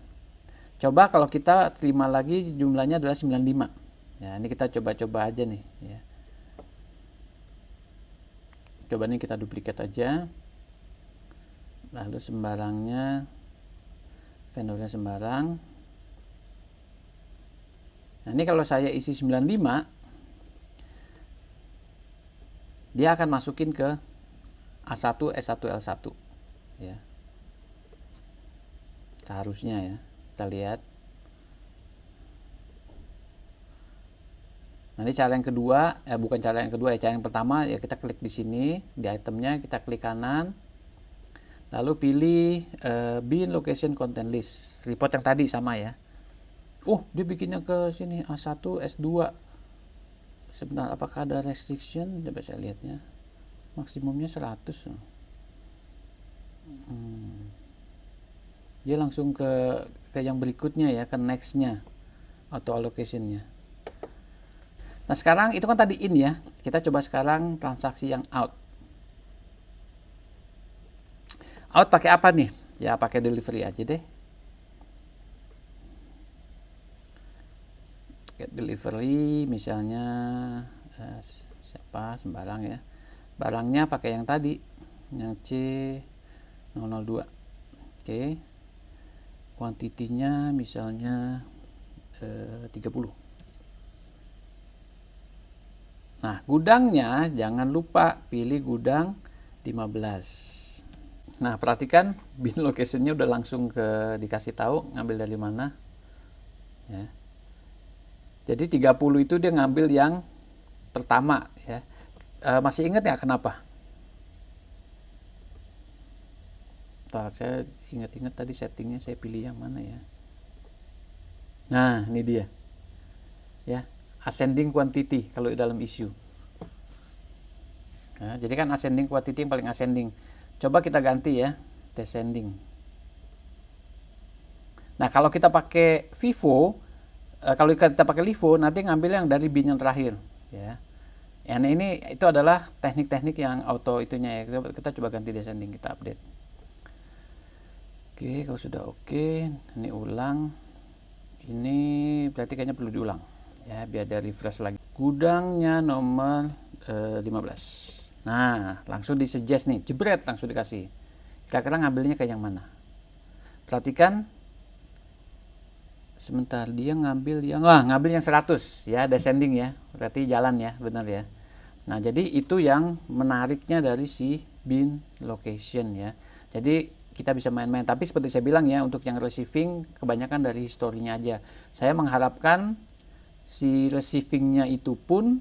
Coba kalau kita terima lagi jumlahnya adalah 95. Ya, ini kita coba-coba aja nih ya. Coba nih kita duplikat aja. Lalu sembarangnya vendornya sembarang. Nah, ini kalau saya isi 95, dia akan masukin ke A1, S1, L1 ya. Seharusnya ya. Kita lihat. Nanti cara yang kedua, bukan cara yang kedua ya, cara yang pertama ya, kita klik di sini di itemnya, kita klik kanan, lalu pilih bin location content list. Report yang tadi sama ya. Dia bikinnya ke sini A1, S2. Sebentar, apakah ada restriction? Coba saya lihatnya. Maksimumnya 100. Dia langsung ke yang berikutnya ya, ke next-nya atau allocation-nya. Nah, sekarang itu kan tadi in ya. Kita coba sekarang transaksi yang out. Out pakai apa nih? Ya pakai delivery aja deh. Pakai delivery misalnya siapa sembarang ya. Barangnya pakai yang tadi, yang C002. Oke. Kuantitinya misalnya 30. Nah, gudangnya jangan lupa pilih gudang 15. Nah, perhatikan bin location-nya udah langsung dikasih tahu ngambil dari mana ya. Jadi 30 itu dia ngambil yang pertama ya. Masih ingat ya kenapa? Saya ingat-ingat tadi settingnya saya pilih yang mana ya. Nah, ini dia ya, ascending quantity kalau dalam issue. Nah, jadi kan ascending quantity yang paling ascending. Coba kita ganti ya, descending. Nah, kalau kita pakai FIFO, kalau kita pakai LIFO, nanti ngambil yang dari bin yang terakhir ya. Yang ini itu adalah teknik-teknik yang auto itunya ya. Kita coba ganti descending, kita update. Oke, kalau sudah oke, ini ulang. Ini berarti kayaknya perlu diulang ya, biar dia refresh lagi. Gudangnya nomor 15. Nah, langsung disuggest nih, jebret langsung dikasih. Kira-kira ngambilnya kayak yang mana? Perhatikan. Sebentar, dia ngambil yang 100 ya, descending ya. Berarti jalan ya, benar ya. Nah, jadi itu yang menariknya dari si bin location ya. Jadi kita bisa main-main, tapi seperti saya bilang ya, untuk yang receiving kebanyakan dari historinya aja. Saya mengharapkan si receivingnya itu pun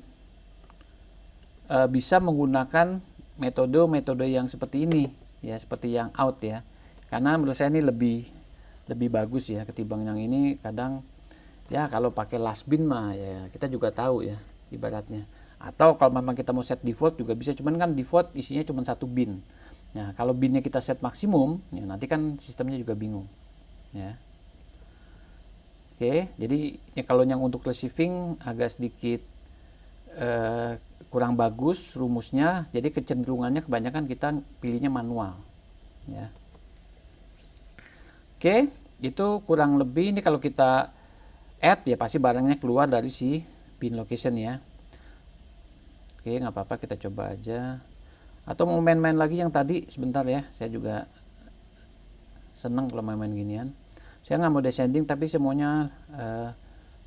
bisa menggunakan metode-metode yang seperti ini ya, seperti yang out ya. Karena menurut saya ini lebih bagus ya ketimbang yang ini. Kadang ya kalau pakai last bin mah ya kita juga tahu ya ibaratnya. Atau kalau memang kita mau set default juga bisa, cuman kan default isinya cuma 1 bin. Nah, kalau binnya kita set maksimum, ya nanti kan sistemnya juga bingung. Ya. Oke, jadi ya kalau yang untuk receiving agak sedikit kurang bagus rumusnya, jadi kecenderungannya kebanyakan kita pilihnya manual ya. Oke, itu kurang lebih. Ini kalau kita add ya pasti barangnya keluar dari si bin location ya. Oke, nggak apa-apa, kita coba aja. Atau mau main-main lagi yang tadi sebentar ya, saya juga seneng kalau main-main ginian. Saya nggak mau descending tapi semuanya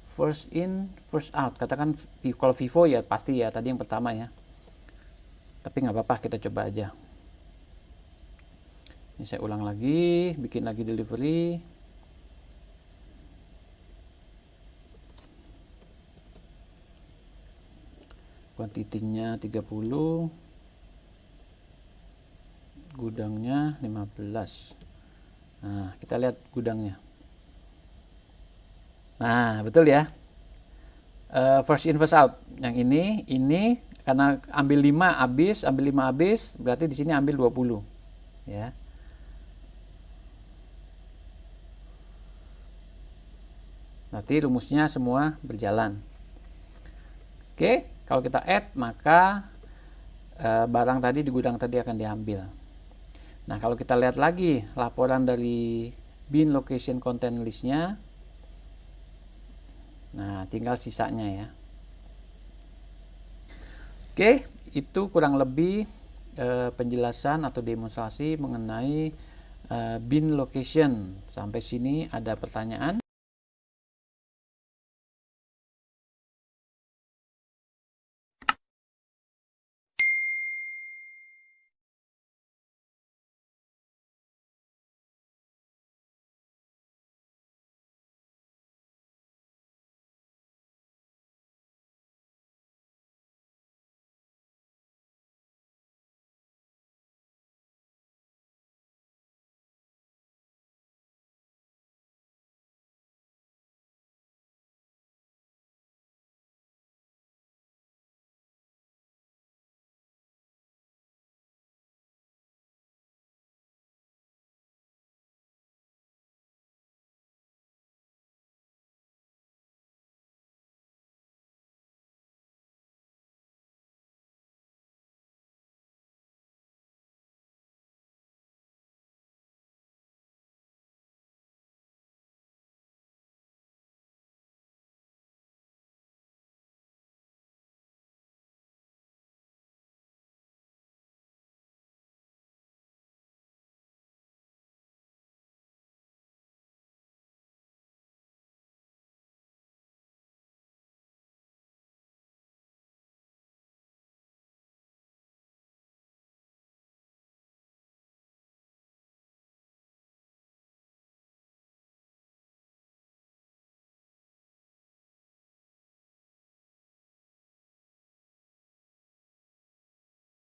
first in first out. Katakan kalau Vivo ya pasti ya tadi yang pertama ya, tapi nggak apa-apa, kita coba aja. Ini saya ulang lagi, bikin lagi delivery. Kuantitinya 30, gudangnya 15. Nah, kita lihat gudangnya. Nah, betul ya. First in first out. Yang ini karena ambil 5 habis, berarti di sini ambil 20 ya. Nanti rumusnya semua berjalan. Oke, kalau kita add maka barang tadi di gudang tadi akan diambil. Nah, kalau kita lihat lagi laporan dari bin location content listnya, nah tinggal sisanya ya. Oke, itu kurang lebih penjelasan atau demonstrasi mengenai bin location. Sampai sini ada pertanyaan?